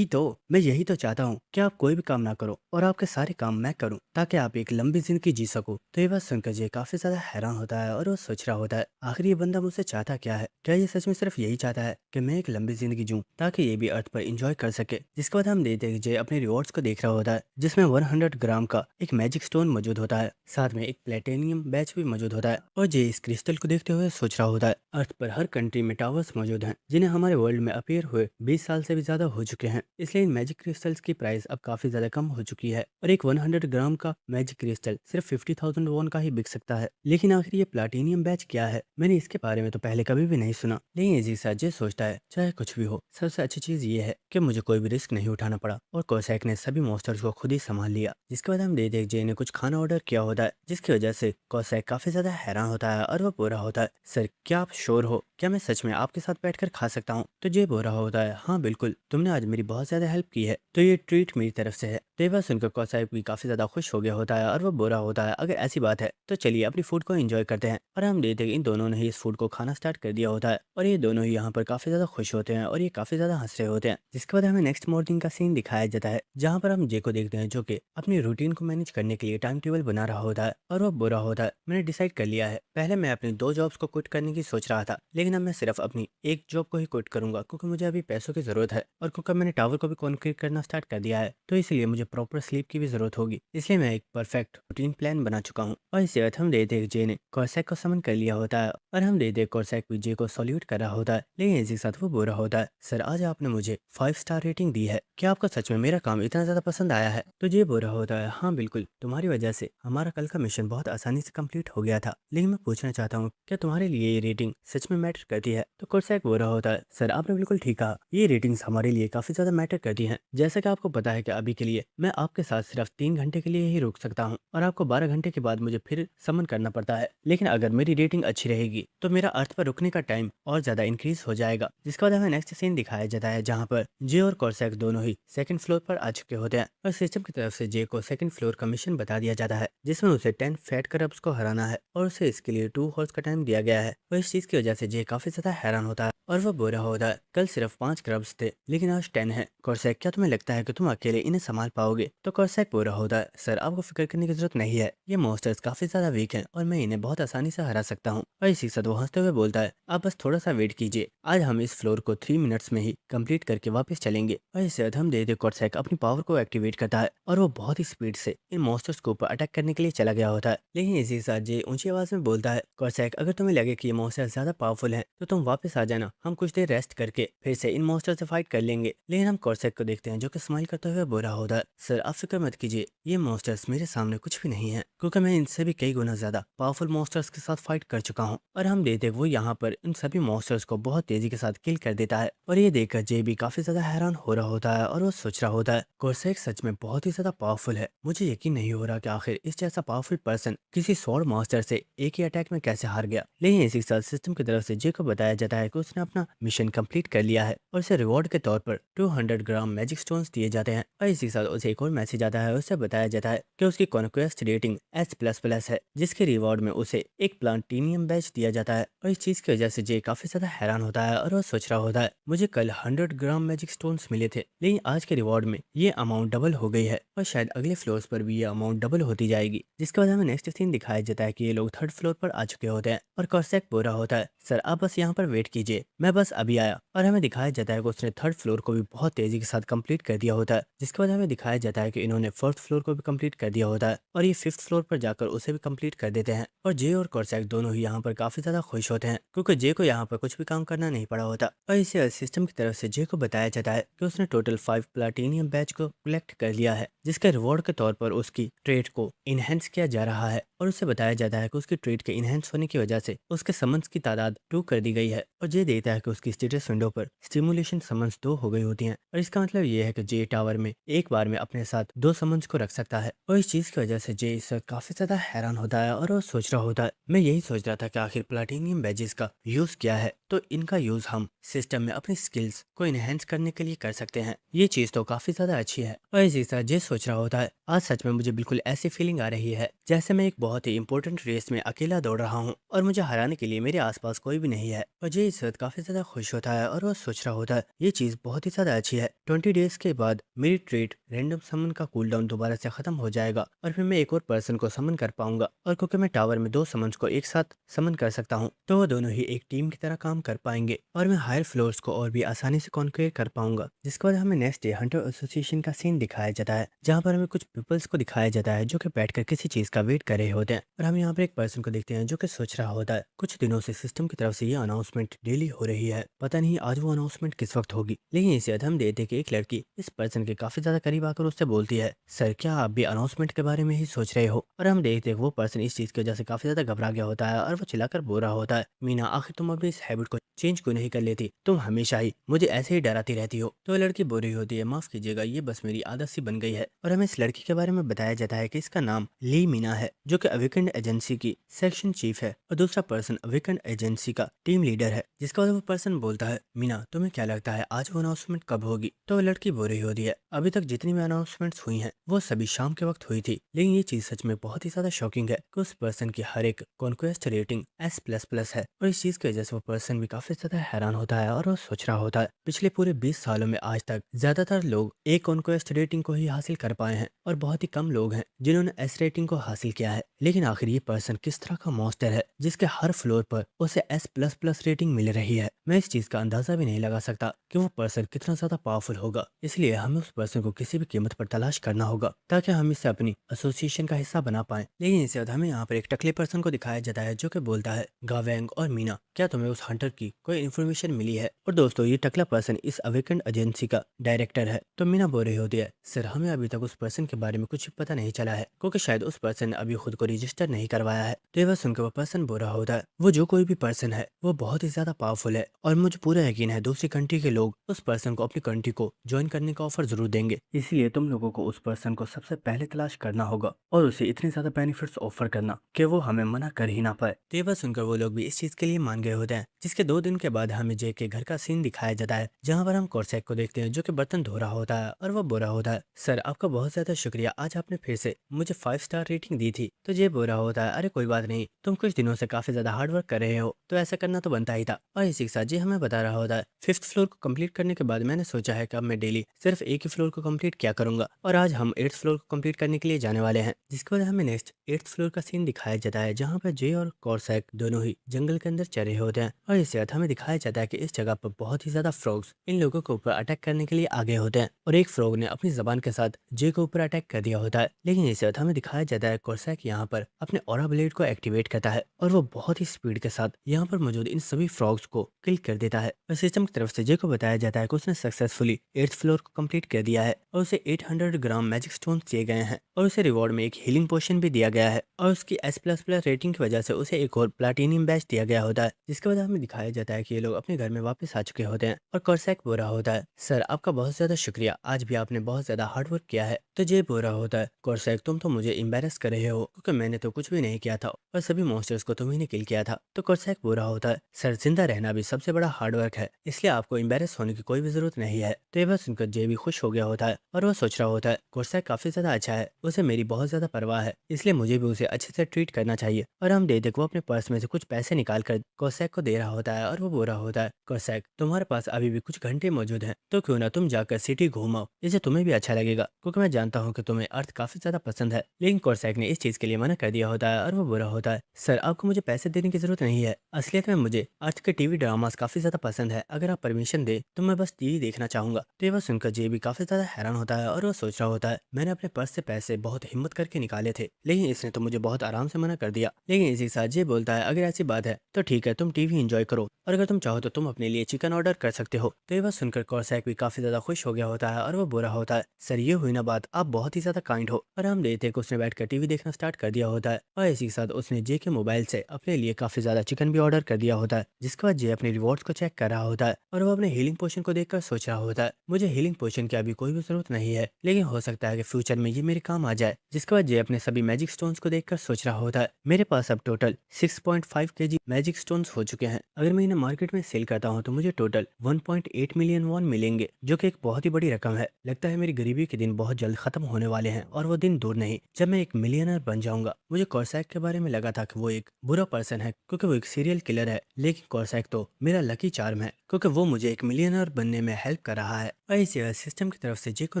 मैं यही तो चाहता हूँ कि आप कोई भी काम ना करो और आपके सारे काम मैं करूँ ताकि आप एक लंबी जिंदगी जी सको। तो ये बात सुनकर जे काफी ज्यादा हैरान होता है और वो सोच रहा होता है आखिर ये बंदा मुझसे चाहता क्या है, क्या ये सच में सिर्फ यही चाहता है कि मैं एक लंबी जिंदगी जीऊं ताकि ये भी अर्थ पर एंजॉय कर सके। जिसके बाद हम देखते हैं जे अपने रिवॉर्ड्स को देख रहा होता है जिसमें 100 ग्राम का एक मैजिक स्टोन मौजूद होता है, साथ में एक प्लेटिनियम बैच भी मौजूद होता है। और जे इस क्रिस्टल को देखते हुए सोच रहा होता है अर्थ पर हर कंट्री में टावर्स मौजूद हैं जिन्हें हमारे वर्ल्ड में अपीयर हुए 20 साल से भी ज्यादा हो चुके हैं, इसलिए इन मैजिक क्रिस्टल्स की प्राइस अब काफी ज्यादा कम हो चुकी है और एक 100 ग्राम का मैजिक क्रिस्टल सिर्फ 50,000 वॉन का ही बिक सकता है। लेकिन आखिर ये प्लाटिनियम बैच क्या है, मैंने इसके बारे में तो पहले कभी भी नहीं सुना। लेकिन इसी साजे सोचता है चाहे कुछ भी हो सबसे अच्छी चीज ये है कि मुझे कोई भी रिस्क नहीं उठाना पड़ा और कोसैक ने सभी मॉन्स्टर्स को खुद ही संभाल लिया। जिसके बाद हम देख जे ने कुछ खाना ऑर्डर किया होता है जिसकी वजह से कोसैक काफी ज्यादा हैरान होता है और वो बोल रहा होता है सर क्या आप श्योर हो, क्या मैं सच में आपके साथ बैठकर खा सकता हूँ। तो जे बोल रहा होता है हाँ बिल्कुल, तुमने आज मेरी बहुत ज्यादा हेल्प की है तो ये ट्रीट मेरी तरफ से है। तो ये बात सुनकर कोसैक भी काफी ज्यादा खुश हो गया होता है और वो बोल रहा होता है अगर ऐसी बात है तो चलिए अपनी फूड को एंजॉय करते हैं। और हम देखते हैं इन दोनों ने ही इस फूड को खाना स्टार्ट कर दिया होता है और ये दोनों ही यहाँ पर काफी ज्यादा खुश होते हैं और ये काफी ज्यादा हंस रहे होते हैं। जिसके बाद हमें नेक्स्ट मॉर्निंग का सीन दिखाया जाता है जहाँ पर हम जे को देखते हैं जो कि अपनी रूटीन को मैनेज करने के लिए टाइम टेबल बना रहा होता है और वो बोल रहा होता है मैंने डिसाइड कर लिया है, पहले मैं अपनी 2 जॉब्स को क्विट करने की सोच रहा था लेकिन अब मैं सिर्फ अपनी एक जॉब को ही क्विट करूंगा क्योंकि मुझे अभी पैसों की जरूरत है और क्योंकि मैंने टावर को भी कॉन्क्रीट करना स्टार्ट कर दिया है तो इसलिए मुझे प्रॉपर स्लीप की भी जरूरत होगी, इसलिए मैं एक परफेक्ट रूटीन प्लान बना चुका हूँ। और इसी वक्त हम देखते हैं जे ने कॉर्सैक को समन कर लिया होता है और हम देखते हैं कॉर्सैक भी जे को सॉल्यूट कर रहा होता है। लेकिन इसी के साथ वो बोल रहा होता है सर आज आपने मुझे 5 स्टार रेटिंग दी है, क्या आपको सच में मेरा काम इतना ज्यादा पसंद आया है। तो जे बोल रहा होता है हाँ बिल्कुल, तुम्हारी वजह से हमारा कल का मिशन बहुत आसानी से कंप्लीट हो गया था, लेकिन मैं पूछना चाहता हूँ क्या तुम्हारे लिए ये रेटिंग सच में मैटर करती है। तो कॉर्सैक बोल रहा होता है सर आपने बिल्कुल ठीक कहा, ये रेटिंग्स हमारे लिए काफी ज्यादा मैटर करती हैं। जैसा कि आपको पता है कि अभी के लिए मैं आपके साथ सिर्फ 3 घंटे के लिए ही रुक सकता हूँ और आपको 12 घंटे के बाद मुझे फिर समन करना पड़ता है, लेकिन अगर मेरी रेटिंग अच्छी रहेगी तो मेरा अर्थ पर रुकने का टाइम और ज्यादा इंक्रीज हो जाएगा। जिसके बाद हमें नेक्स्ट सीन दिखाया जाता है जहाँ पर जे और कॉर्सैक दोनों ही सेकंड फ्लोर पर आ चुके होते हैं और सिस्टम की तरफ से जे को सेकंड फ्लोर का मिशन बता दिया जाता है जिसमें उसे 10 फैट क्रब्स को हराना है और उसे इसके लिए 2 हॉर्स का टाइम दिया गया है। और इस चीज की वजह से जे काफी ज्यादा हैरान होता है और वो बोल रहा होता है कल सिर्फ 5 क्रब्स थे लेकिन आज 10 है, कॉर्सैक क्या तुम्हें लगता है कि तुम अकेले इन्हें संभाल पाओगे। तो कॉर्सैक बोल रहा होता है सर आपको फिक्र करने की जरूरत नहीं है, ये मॉन्स्टर्स काफी ज्यादा वीक हैं और मैं इन्हें बहुत आसानी से हरा सकता हूँ। और इसी के साथ वो हंसते हुए बोलता है आप बस थोड़ा सा वेट कीजिए, आज हम इस फ्लोर को 3 मिनट्स में ही कंप्लीट करके वापस चलेंगे। और इसके बाद हम देखते कॉर्सैक अपनी पावर को एक्टिवेट करता है और वो बहुत ही स्पीड से इन मॉन्स्टर्स के ऊपर अटैक करने के लिए चला गया होता है। लेकिन इसी के साथ जे ऊंची आवाज में बोलता है कॉर्सैक अगर तुम्हें लगे कि ये मॉन्स्टर ज्यादा पावरफुल है तो तुम वापस आ जाना हम कुछ देर रेस्ट करके फिर से इन मॉन्स्टर से फाइट कर लेंगे। लेकिन हम कॉर्सैक को देखते हैं जो कि स्माइल करते हुए बोल रहा होता है, सर आप फिक्र मत कीजिए, ये मॉन्स्टर्स मेरे सामने कुछ भी नहीं है, क्योंकि मैं इनसे भी कई गुना ज्यादा पावरफुल मॉन्स्टर्स के साथ फाइट कर चुका हूँ। और हम देखते वो यहाँ पर इन सभी मॉन्स्टर्स को बहुत तेजी के साथ किल कर देता है। और ये देखकर जे भी काफी ज्यादा हैरान हो रहा होता है और वो सोच रहा होता है कॉर्सैक सच में बहुत ही ज्यादा पावरफुल है। मुझे यकीन नहीं हो रहा कि आखिर इस जैसा पावरफुल पर्सन किसी स्वॉर्ड मास्टर से एक ही अटैक में कैसे हार गया। लेकिन इसी के साथ सिस्टम की तरफ से जे को बताया जाता है कि उसने अपना मिशन कंप्लीट कर लिया है और उसे रिवॉर्ड के तौर पर 200 ग्राम मैजिक स्टोन्स दिए जाते हैं। और इसी के साथ उसे एक और मैसेज आता है, उसे बताया जाता है कि उसकी कॉन्क्वेस्ट रेटिंग S++ है, जिसके रिवॉर्ड में उसे एक प्लांटीनियम बैच दिया जाता है। और इस चीज की वजह से जे काफी ज्यादा हैरान होता है और वो सोच रहा होता है मुझे कल 100 ग्राम मैजिक स्टोन्स मिले थे, लेकिन आज के रिवॉर्ड में ये अमाउंट डबल हो गई है और शायद अगले फ्लोर्स पर भी ये अमाउंट डबल होती जाएगी। जिसके बाद हमें नेक्स्ट सीन दिखाया जाता है कि ये लोग 3rd फ्लोर पर आ चुके होते हैं और कॉर्सैक बोल रहा होता है, सर आप बस यहाँ पर वेट कीजिए, मैं बस अभी आया। और हमें दिखाया जाता है कि उसने 3rd फ्लोर को भी बहुत तेजी के साथ कंप्लीट कर दिया होता है। जिसके बाद हमें दिखाया जाता है कि इन्होंने 4th फ्लोर को भी कंप्लीट कर दिया होता है और ये 5th फ्लोर पर जाकर उसे भी कंप्लीट कर देते हैं। और जे और कॉर्सैक दोनों ही यहाँ पर काफी ज्यादा खुश होते हैं, क्योंकि जे को यहाँ पर कुछ भी काम करना नहीं पड़ा होता। और इसे सिस्टम की तरफ से जे को बताया जाता है कि उसने टोटल 5 प्लाटीनियम बैच को कलेक्ट कर लिया है, जिसके रिवॉर्ड के तौर पर उसकी ट्रेड को इनहेंस किया जा रहा है। और उसे बताया जाता है कि उसकी ट्रेड के इनहेंस होने की वजह से उसके समन्स की तादाद 2 कर दी गई है। और जे देखता है कि उसकी स्टेटस विंडो पर स्टिमुलेशन समन्स 2 हो गई होती हैं। और इसका मतलब ये है कि जे टावर में एक बार में अपने साथ 2 समन्स को रख सकता है। और इस चीज की वजह से जे इससे काफी ज्यादा हैरान होता है और वो सोच रहा होता है, मैं यही सोच रहा था कि आखिर प्लाटिनियम बैजेस का यूज क्या है, तो इनका यूज हम सिस्टम में अपनी स्किल्स को इनहेंस करने के लिए कर सकते हैं। ये चीज तो काफी ज्यादा अच्छी है। और इसी तरह जे सोच रहा होता है, आज सच में मुझे बिल्कुल ऐसी फीलिंग आ रही है जैसे मैं एक बहुत ही इंपॉर्टेंट रेस में अकेला दौड़ रहा हूँ और मुझे हराने के लिए मेरे आसपास कोई भी नहीं है। और जे इस वक्त काफी ज्यादा खुश होता है और वो सोच रहा होता है ये चीज बहुत ही ज्यादा अच्छी है। 20 डेज के बाद मेरी ट्रेड रैंडम समन का कूल डाउन दोबारा से खत्म हो जाएगा और फिर मैं एक और पर्सन को समन कर पाऊंगा। और क्योंकि मैं टावर में 2 समन्स को एक साथ समन कर सकता हूँ, तो वो दोनों ही एक टीम की तरह काम कर पाएंगे और मैं हायर फ्लोर्स को और भी आसानी से कॉन्क्वेयर कर पाऊंगा। जिसके बाद हमें नेक्स्ट डे हंटर एसोसिएशन का सीन दिखाया जाता है, जहाँ पर हमें कुछ पीपल्स को दिखाया जाता है जो कि बैठकर किसी चीज का वेट कर रहे होते हैं। और हम यहाँ पर एक पर्सन को देखते हैं जो कि सोच रहा होता है कुछ दिनों से सिस्टम की तरफ से ये अनाउंसमेंट डेली हो रही है, पता नहीं आज वो अनाउंसमेंट किस वक्त होगी। लेकिन इसे बाद हम देखते कि एक लड़की इस पर्सन के काफी ज्यादा करीब आकर उससे बोलती है, सर क्या आप भी अनाउंसमेंट के बारे में ही सोच रहे हो। और हम देखते वो पर्सन इस चीज की वजह से काफी ज्यादा घबरा गया होता है और वो चिल्लाकर बोल रहा होता है, मीना आखिर तुम अपनी इस हैबिट को चेंज क्यों नहीं कर लेती, तुम हमेशा ही मुझे ऐसे ही डराती रहती हो। तो लड़की बोल रही होती है, माफ कीजिएगा ये बस मेरी आदत सी बन गई है। और हमें इस लड़की के बारे में बताया जाता है कि इसका नाम ली मीना है, जो कि अवेकेंड एजेंसी की सेक्शन चीफ है और दूसरा पर्सन अवेकेंड एजेंसी का टीम लीडर है। जिसका बाद वो पर्सन बोलता है, मीना तुम्हें क्या लगता है आज वो अनाउंसमेंट कब होगी। तो वो लड़की बोल रही होती है, अभी तक जितनी भी अनाउंसमेंट्स हुई हैं वो सभी शाम के वक्त हुई थी, लेकिन ये चीज सच में बहुत ही ज्यादा शॉकिंग है कि उस पर्सन की हर एक कॉन्क्वेस्ट रेटिंग S++ है। और इस चीज की वजह से वो पर्सन भी काफी ज्यादा हैरान होता है और वो सोच रहा होता है पिछले पूरे 20 सालों में आज तक ज्यादातर लोग एक कॉन्क्वेस्ट रेटिंग को ही हासिल कर पाए हैं और बहुत ही कम लोग हैं जिन्होंने S रेटिंग को हासिल किया है। लेकिन आखिर ये पर्सन किस तरह का मॉन्स्टर है जिसके हर फ्लोर पर उसे S++ रेटिंग मिल रही है। मैं इस चीज का अंदाजा भी नहीं लगा सकता कि वो पर्सन कितना ज्यादा पावरफुल होगा। इसलिए हमें उस पर्सन को किसी भी कीमत पर तलाश करना होगा ताकि हम इसे अपनी एसोसिएशन का हिस्सा बना पाए। लेकिन इसके बाद हमें यहाँ पर एक टकले पर्सन को दिखाया जाता है जो कि बोलता है, गावेंग और मीना क्या तुम्हें उस हंटर की कोई इन्फॉर्मेशन मिली है। और दोस्तों ये टकला पर्सन इस अवेकेंड एजेंसी का डायरेक्टर है। तो मीना बोल रही होती है, सर हमें अभी तक उस पर्सन के बारे में कुछ पता नहीं चला है, क्योंकि शायद उस पर्सन ने अभी खुद को रजिस्टर नहीं करवाया है। तो ये बात सुनकर वो पर्सन बोल रहा होता है, वो जो कोई भी पर्सन है वो बहुत ही ज्यादा पावरफुल है और मुझे पूरा यकीन है दूसरी कंट्री के लोग उस पर्सन को अपनी कंट्री को ज्वाइन करने का ऑफर जरूर देंगे। इसलिए तुम लोगों को उस पर्सन को सबसे पहले तलाश करना होगा और उसे इतने ज्यादा बेनिफिट्स ऑफर करना कि वो हमें मना कर ही ना पाए। तो ये बात सुनकर वो लोग भी इस चीज के लिए मान गए होते हैं। जिसके 2 दिन के बाद हमें जे के घर का सीन दिखाया जाता है, जहाँ पर हम कॉर्सैक को देखते हैं जो कि बर्तन धो रहा होता है और वो बोल रहा होता है, सर आपका बहुत ज्यादा शुक्रिया, आज आपने फिर से मुझे 5 स्टार रेटिंग दी थी। तो ये बोल रहा होता है, अरे कोई बात नहीं, तुम कुछ दिनों से काफी ज्यादा हार्ड वर्क कर रहे हो तो ऐसा करना तो बनता ही था। और इसी के साथ जी हमें बता रहा होता है, 5th फ्लोर को कंप्लीट करने के बाद मैंने सोचा है कि अब मैं डेली सिर्फ एक ही फ्लोर को कंप्लीट किया करूंगा और आज हम 8th फ्लोर को कंप्लीट करने के लिए जाने वाले हैं। जिसके बाद हमें नेक्स्ट 8th फ्लोर का सीन दिखाया जाता है, जहाँ पर जे और कॉर्सैक दोनों ही जंगल के अंदर चल रहे होते हैं। और इसके बाद हमें दिखाया जाता है कि इस जगह पर बहुत ही ज्यादा फ्रॉग्स इन लोगों के ऊपर अटैक करने के लिए आगे होते हैं और एक फ्रॉग ने अपनी जबान के साथ जे के ऊपर अटैक कर दिया होता है। लेकिन इसके बाद हमें दिखाया जाता है कॉर्सैक यहाँ पर अपने ऑरा ब्लेड को एक्टिवेट करता है और वो बहुत ही स्पीड के साथ यहाँ पर मौजूद इन सभी फ्रॉग्स को क्लिक कर देता है और सिस्टम की तरफ से जे को बताया जाता है कि उसने सक्सेसफुली 8th फ्लोर को कंप्लीट कर दिया है और उसे 800 ग्राम मैजिक स्टोन दिए गए हैं और उसे रिवॉर्ड में एक हीलिंग पोशन भी दिया गया है और उसकी S++ रेटिंग की वजह से उसे एक और प्लाटिनियम बैच दिया गया होता है, जिसके बाद हमें दिखाया जाता है कि ये लोग अपने घर में वापस आ चुके होते हैं और कॉर्सैक बोल रहा होता है, सर आपका बहुत ज्यादा शुक्रिया, आज भी आपने बहुत ज्यादा हार्ड वर्क किया है। तो जे बोल रहा होता है, कॉर्सैक तुम तो मुझे एम्बेरस कर रहे हो क्योंकि मैंने तो कुछ भी नहीं किया था और सभी मॉन्स्टर्स को तुम्ही ने किल किया था। तो कॉर्सैक बोल रहा होता है, सर जिंदा रहना भी सबसे बड़ा हार्ड वर्क है, इसलिए आपको एम्बेरस होने की कोई भी जरूरत नहीं है। तो ये बात सुनकर जे भी खुश हो गया होता है और वो सोच रहा होता है, कॉर्सैक काफी ज्यादा अच्छा है, उसे मेरी बहुत ज्यादा परवाह है, इसलिए मुझे भी उसे अच्छे से ट्रीट करना चाहिए। और हम दे वो अपने पर्स में से कुछ पैसे निकाल कर कॉर्सैक को दे रहा होता है और वो बोल रहा होता है, कॉर्सैक तुम्हारे पास अभी भी कुछ घंटे मौजूद हैं, तो क्यों ना तुम जाकर सिटी घूमाओ, इससे तुम्हें भी अच्छा लगेगा क्योंकि मैं जानता हूँ कि तुम्हें अर्थ काफी ज्यादा पसंद है। लेकिन कॉर्सैक ने इस चीज के लिए मना कर दिया होता है और वो बोल रहा होता है, सर आपको मुझे पैसे देने की जरूरत नहीं है, असलियत में मुझे अर्थ के टीवी ड्रामास काफी ज्यादा पसंद है, अगर आप परमिशन दे तो मैं बस टीवी देखना चाहूंगा। तो ये बात सुनकर जे भी काफी ज्यादा हैरान होता है और वो सोच रहा होता है, मैंने अपने पर्स से पैसे बहुत हिम्मत करके निकाले थे, लेकिन इसने तो मुझे बहुत आराम से मना कर दिया। लेकिन इसी के साथ जे बोलता है, अगर ऐसी बात है तो ठीक है, तुम टीवी एंजॉय करो और अगर तुम चाहो तो तुम अपने लिए चिकन ऑर्डर कर सकते हो। तो ये बात सुनकर कॉर्सैक भी काफी ज्यादा खुश हो गया होता है और वो बोल रहा होता है, सर ये हुई ना बात, आप बहुत ही ज्यादा काइंड हो। और हम देखते हैं कि उसने बैठकर टीवी देखना स्टार्ट कर दिया होता है और इसी के साथ उसने जे के मोबाइल से अपने लिए काफी ज्यादा चिकन भी ऑर्डर कर दिया होता है, जिसके बाद जे अपने रिवॉर्ड्स को चेक कर रहा होता है और वो अपने हीलिंग पोशन को देखकर सोच रहा होता है, मुझे हीलिंग पोशन की अभी कोई भी जरूरत नहीं है, लेकिन हो सकता है कि फ्यूचर में ये मेरे काम आ जाए। जिसके बाद जे अपने सभी मैजिक स्टोन्स को देखकर सोच रहा होता है, मेरे पास अब टोटल 6.5 kg मैजिक स्टोन्स हो चुके हैं, अगर मैं इन्हें मार्केट में सेल करता हूँ तो मुझे टोटल 1.8 मिलियन वॉन मिलेंगे, जो कि एक बहुत ही बड़ी रकम है। लगता है मेरी गरीबी के दिन बहुत जल्द खत्म होने वाले हैं और वो दिन दूर नहीं जब मैं एक मिलियनर बन जाऊंगा। मुझे कॉर्सैक के बारे में लगा था कि वो एक बुरा पर्सन है क्योंकि वो एक सीरियल किलर है, लेकिन कॉर्सैक तो मेरा लकी चार्म है क्योंकि वो मुझे एक मिलियनर बनने में हेल्प कर रहा है। और इसी सिस्टम की तरफ से जे को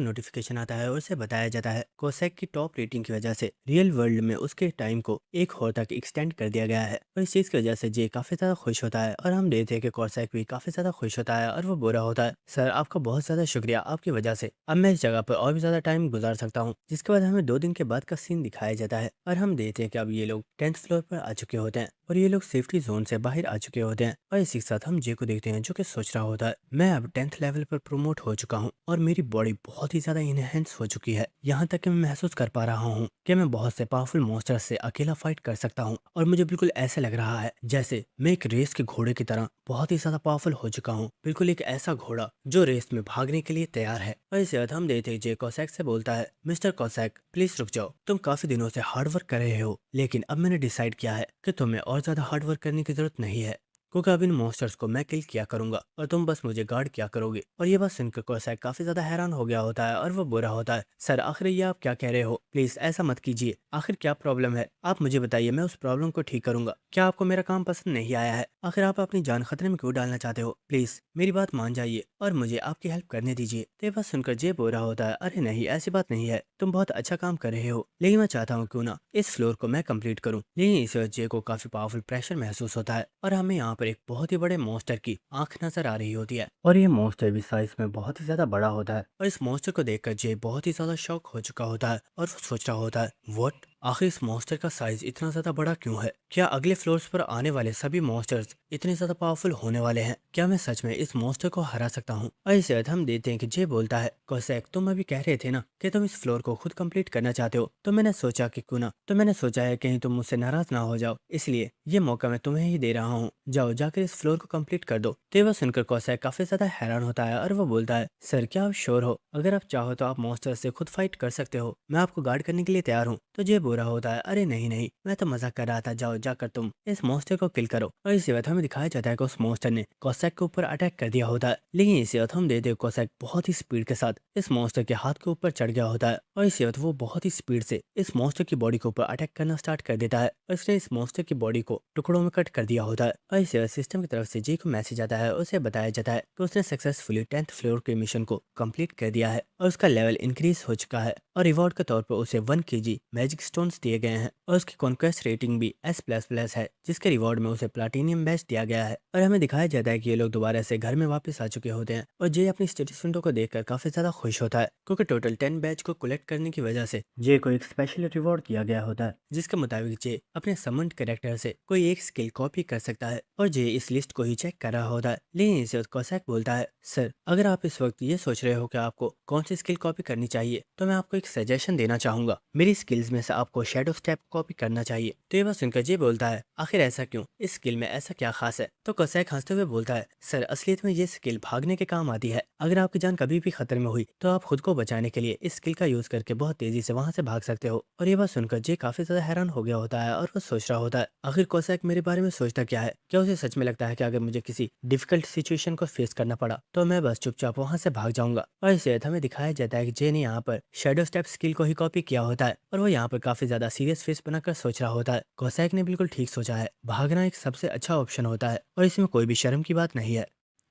नोटिफिकेशन आता है और उसे बताया जाता है, कॉर्सैक की टॉप रेटिंग की वजह से रियल वर्ल्ड में उसके टाइम को 1 होर तक एक्सटेंड कर दिया गया है। और इस चीज की वजह से जे काफी ज्यादा खुश होता है और हम देखते हैं कि कॉर्सैक भी काफी ज्यादा खुश होता है और वो बोल रहा होता है, सर आपका बहुत ज्यादा शुक्रिया, आपकी वजह से अब मैं इस जगह पर और भी ज्यादा टाइम गुजार सकता हूँ। जिसके बाद हमें 2 दिन के बाद का सीन दिखाया जाता है और हम देखते हैं कि अब ये लोग 10th फ्लोर पर आ चुके होते हैं और ये लोग सेफ्टी जोन से बाहर आ चुके होते हैं। और इसी के साथ हम जे को देखते हैं जो कि सोच रहा होता है, मैं अब 10th लेवल पर प्रमोट हो चुका हूँ और मेरी बॉडी बहुत ही ज्यादा इनहेंस हो चुकी है, यहाँ तक कि मैं महसूस कर पा रहा हूँ कि मैं बहुत से पावरफुल मॉन्स्टर्स से अकेला फाइट कर सकता हूँ और मुझे बिल्कुल ऐसा लग रहा है जैसे मैं एक रेस के घोड़े की तरह बहुत ही ज्यादा पावरफुल हो चुका हूँ, बिल्कुल एक ऐसा घोड़ा जो रेस में भागने के लिए तैयार है। और इसे बाद हम देखते हैं जे कॉर्सैक से बोलता है, मिस्टर कॉर्सैक प्लीज रुक जाओ, तुम काफी दिनों से हार्ड वर्क कर रहे हो, लेकिन अब मैंने डिसाइड किया है कि तुम्हें और ज्यादा हार्ड वर्क करने की जरूरत नहीं है क्योंकि अब इन मॉन्स्टर्स को मैं किल किया करूंगा और तुम बस मुझे गार्ड किया करोगे। और ये बात सुनकर कॉर्सैक काफी ज्यादा हैरान हो गया होता है और वो बुरा होता है, सर आखिर ये आप क्या कह रहे हो, प्लीज ऐसा मत कीजिए, आखिर क्या प्रॉब्लम है, आप मुझे बताइए, मैं उस प्रॉब्लम को ठीक करूंगा। क्या आपको मेरा काम पसंद नहीं आया है, आखिर आप अपनी जान खतरे में क्यों डालना चाहते हो, प्लीज मेरी बात मान जाइए और मुझे आपकी हेल्प करने दीजिए। तो ये बात सुनकर जे बोल रहा होता है, अरे नहीं ऐसी बात नहीं है, तुम बहुत अच्छा काम कर रहे हो, लेकिन मैं चाहता हूँ क्यों ना इस फ्लोर को मैं कंप्लीट करूँ। लेकिन इस वक्त जे को काफी पावरफुल प्रेशर महसूस होता है और हमें यहाँ पर एक बहुत ही बड़े मॉन्स्टर की आंख नजर आ रही होती है और ये मॉन्स्टर भी साइज में बहुत ही ज्यादा बड़ा होता है और इस मॉन्स्टर को देखकर जे बहुत ही ज्यादा शॉक हो चुका होता है और वो सोच रहा होता है, व्हाट, आखिर इस मॉन्स्टर का साइज इतना ज्यादा बड़ा क्यों है, क्या अगले फ्लोर्स पर आने वाले सभी मॉन्स्टर्स इतने ज्यादा पावरफुल होने वाले हैं, क्या मैं सच में इस मॉन्स्टर को हरा सकता हूँ। और इस वक्त हम देखते हैं कि जे बोलता है, कॉर्सैक तुम अभी कह रहे थे ना कि तुम इस फ्लोर को खुद कंप्लीट करना चाहते हो, तो मैंने सोचा कि क्यों ना, तो मैंने सोचा है कहीं तुम मुझसे नाराज ना हो जाओ, इसलिए ये मौका मैं तुम्हें ही दे रहा हूँ, जाओ जाकर इस फ्लोर को कंप्लीट कर दो। तो वह सुनकर कॉर्सैक काफी ज्यादा हैरान होता है और वो बोलता है, सर क्या आप श्योर हो, अगर आप चाहो तो आप मॉन्स्टर से खुद फाइट कर सकते हो, मैं आपको गार्ड करने के लिए तैयार हूँ। तो जे बोल रहा होता है, अरे नहीं नहीं, मैं तो मजाक कर रहा था, जाओ जाकर तुम इस मॉन्स्टर को किल करो। और इसी वक्त हमें दिखाया जाता है कि उस मॉन्स्टर ने कॉर्सैक के ऊपर अटैक कर दिया होता है, लेकिन इसी वक्त हम देखते हैं कॉर्सैक बहुत ही स्पीड के साथ इस मॉन्स्टर के हाथ के ऊपर चढ़ गया होता है और इसी वक्त वो बहुत ही स्पीड से इस मॉन्स्टर की बॉडी के ऊपर अटैक करना स्टार्ट कर देता है और इसने इस मॉन्स्टर की बॉडी को टुकड़ों में कट कर दिया होता है। और इसी वक्त सिस्टम की तरफ से जे को मैसेज आता है, उसे बताया जाता है कि उसने सक्सेसफुली 10th फ्लोर के मिशन को कंप्लीट कर दिया है और उसका लेवल इंक्रीज हो चुका है और रिवॉर्ड के तौर पर उसे 1 kg मैजिक स्टोन स्टोन्स दिए गए हैं और उसकी कॉन्क्वेस्ट रेटिंग भी S++ है, जिसके रिवॉर्ड में उसे प्लाटिनियम बैज दिया गया है। और हमें दिखाया जाता है कि ये लोग दोबारा से घर में वापस आ चुके होते हैं और जे अपनी स्टेटसमेंटों को देखकर काफी ज्यादा खुश होता है, क्योंकि टोटल 10 बैच को कलेक्ट करने की वजह से जे को एक स्पेशल रिवॉर्ड दिया गया होता है, जिसके मुताबिक जे अपने समन्ड कैरेक्टर से कोई एक स्किल कॉपी कर सकता है। और जे इस लिस्ट को ही चेक कर रहा होता है, लेकिन इसे कोसैक बोलता है, सर अगर आप इस वक्त ये सोच रहे हो कि आपको कौन सी स्किल कॉपी करनी चाहिए, तो मैं आपको एक सजेशन देना चाहूंगा। मेरी स्किल्स में से आपको शेडो स्टेप कॉपी करना चाहिए। तो ये बात सुनकर जे बोलता है, आखिर ऐसा क्यों, इस स्किल में ऐसा क्या खास है? तो कोसैक हंसते हुए बोलता है, सर असलियत में ये स्किल भागने के काम आती है। अगर आपकी जान कभी भी खतरे में हुई तो आप खुद को बचाने के लिए इस स्किल का यूज करके बहुत तेजी से वहां से भाग सकते हो। और ये बात सुनकर जे काफी ज्यादा हैरान हो गया होता है और वो सोच रहा होता है, आखिर कोसैक मेरे बारे में सोचता क्या है? क्या उसे सच में लगता है कि अगर मुझे किसी डिफिकल्ट सिचुएशन को फेस करना पड़ा तो मैं बस चुपचाप वहां से भाग जाऊंगा? और इसे हमें दिखाया जाता है कि जे ने यहाँ पर शेडो स्टेप स्किल को ही कॉपी किया होता है और वो यहाँ पर काफी ज्यादा सीरियस फेस बनाकर सोच रहा होता है। कोसैक ने बिल्कुल ठीक सोचा है, भागना एक सबसे अच्छा ऑप्शन होता है और इसमें कोई भी शर्म की बात नहीं है।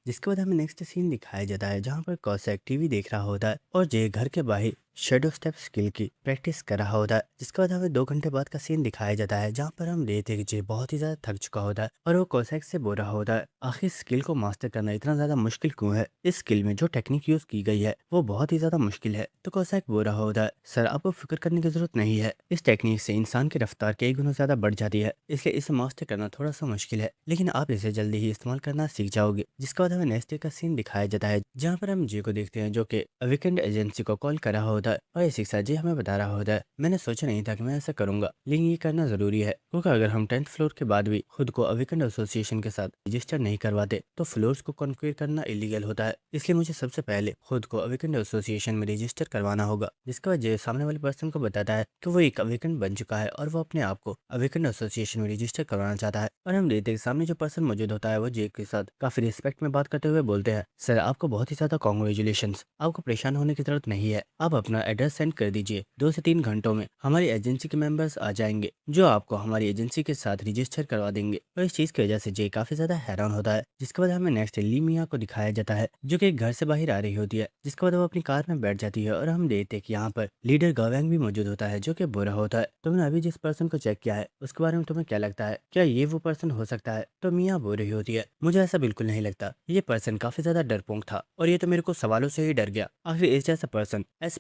जिसके बाद हमें नेक्स्ट सीन दिखाया जाता है जहाँ पर कोसैक टीवी देख रहा होता है और जे घर के बाहर शेडो स्टेप स्किल की प्रैक्टिस कर रहा होता है। जिसके बाद हमें 2 घंटे बाद का सीन दिखाया जाता है जहाँ पर हम देखते हैं कि जे बहुत ही ज्यादा थक चुका होता है और वो कोसैक से बोल रहा होता है, आखिर स्किल को मास्टर करना इतना ज्यादा मुश्किल क्यों है? इस स्किल में जो टेक्निक यूज की गई है वो बहुत ही ज्यादा मुश्किल है। तो कोसैक बोल रहा होता है, सर आपको फिक्र करने की जरूरत नहीं है, इस टेक्निक से इंसान की रफ्तार कई गुना ज्यादा बढ़ जाती है, इसलिए इसे मास्टर करना थोड़ा सा मुश्किल है, लेकिन आप इसे जल्दी ही इस्तेमाल करना सीख जाओगे। जिसके बाद हमें नेक्स्ट डे का सीन दिखाया जाता है जहाँ पर हम जे को देखते हैं जो कि वीकेंड एजेंसी को कॉल कर रहा होता है और इसी के साथ जे हमें बता रहा होता है, मैंने सोचा नहीं था कि मैं ऐसा करूंगा, लेकिन ये करना जरूरी है, क्योंकि अगर हम 10th फ्लोर के बाद भी खुद को वीकेंड एसोसिएशन के साथ रजिस्टर नहीं करवाते तो फ्लोर्स को कॉन्क्वेर करना इलीगल होता है। इसलिए मुझे सबसे पहले खुद को वीकेंड एसोसिएशन में रजिस्टर करवाना होगा। जिसके बाद जे सामने वाले पर्सन को बताता है कि वो एक वीकेंड बन चुका है और वो अपने आप को वीकेंड एसोसिएशन में रजिस्टर करवाना चाहता है। और हम देखते हैं सामने जो पर्सन मौजूद होता है वो जे के साथ काफी रिस्पेक्ट में बात करते हुए बोलते हैं, सर आपको बहुत ही ज्यादा कॉन्ग्रेचुलेशन, आपको परेशान होने की जरूरत नहीं है, आप अपना एड्रेस सेंड कर दीजिए, 2 से 3 घंटों में हमारी एजेंसी के मेंबर्स आ जाएंगे जो आपको हमारी एजेंसी के साथ रजिस्टर करवा देंगे। और इस चीज की वजह से जे काफी ज्यादा हैरान होता है। जिसके बाद हमें नेक्स्ट ली मिया को दिखाया जाता है जो कि घर से बाहर आ रही होती है। जिसके बाद वो अपनी कार में बैठ जाती है और हम देखते हैं कि यहाँ पर लीडर गवैंग भी मौजूद होता है जो कि बुरा होता है। तुमने अभी जिस पर्सन को चेक किया है उसके बारे में तुम्हें क्या लगता है, क्या ये वो पर्सन हो सकता है? तो मिया बोल रही होती है, मुझे ऐसा बिल्कुल नहीं लगता, ये पर्सन काफी ज्यादा डरपोक था और ये तो मेरे को सवालों से ही डर गया, आखिर इस जैसा पर्सन S++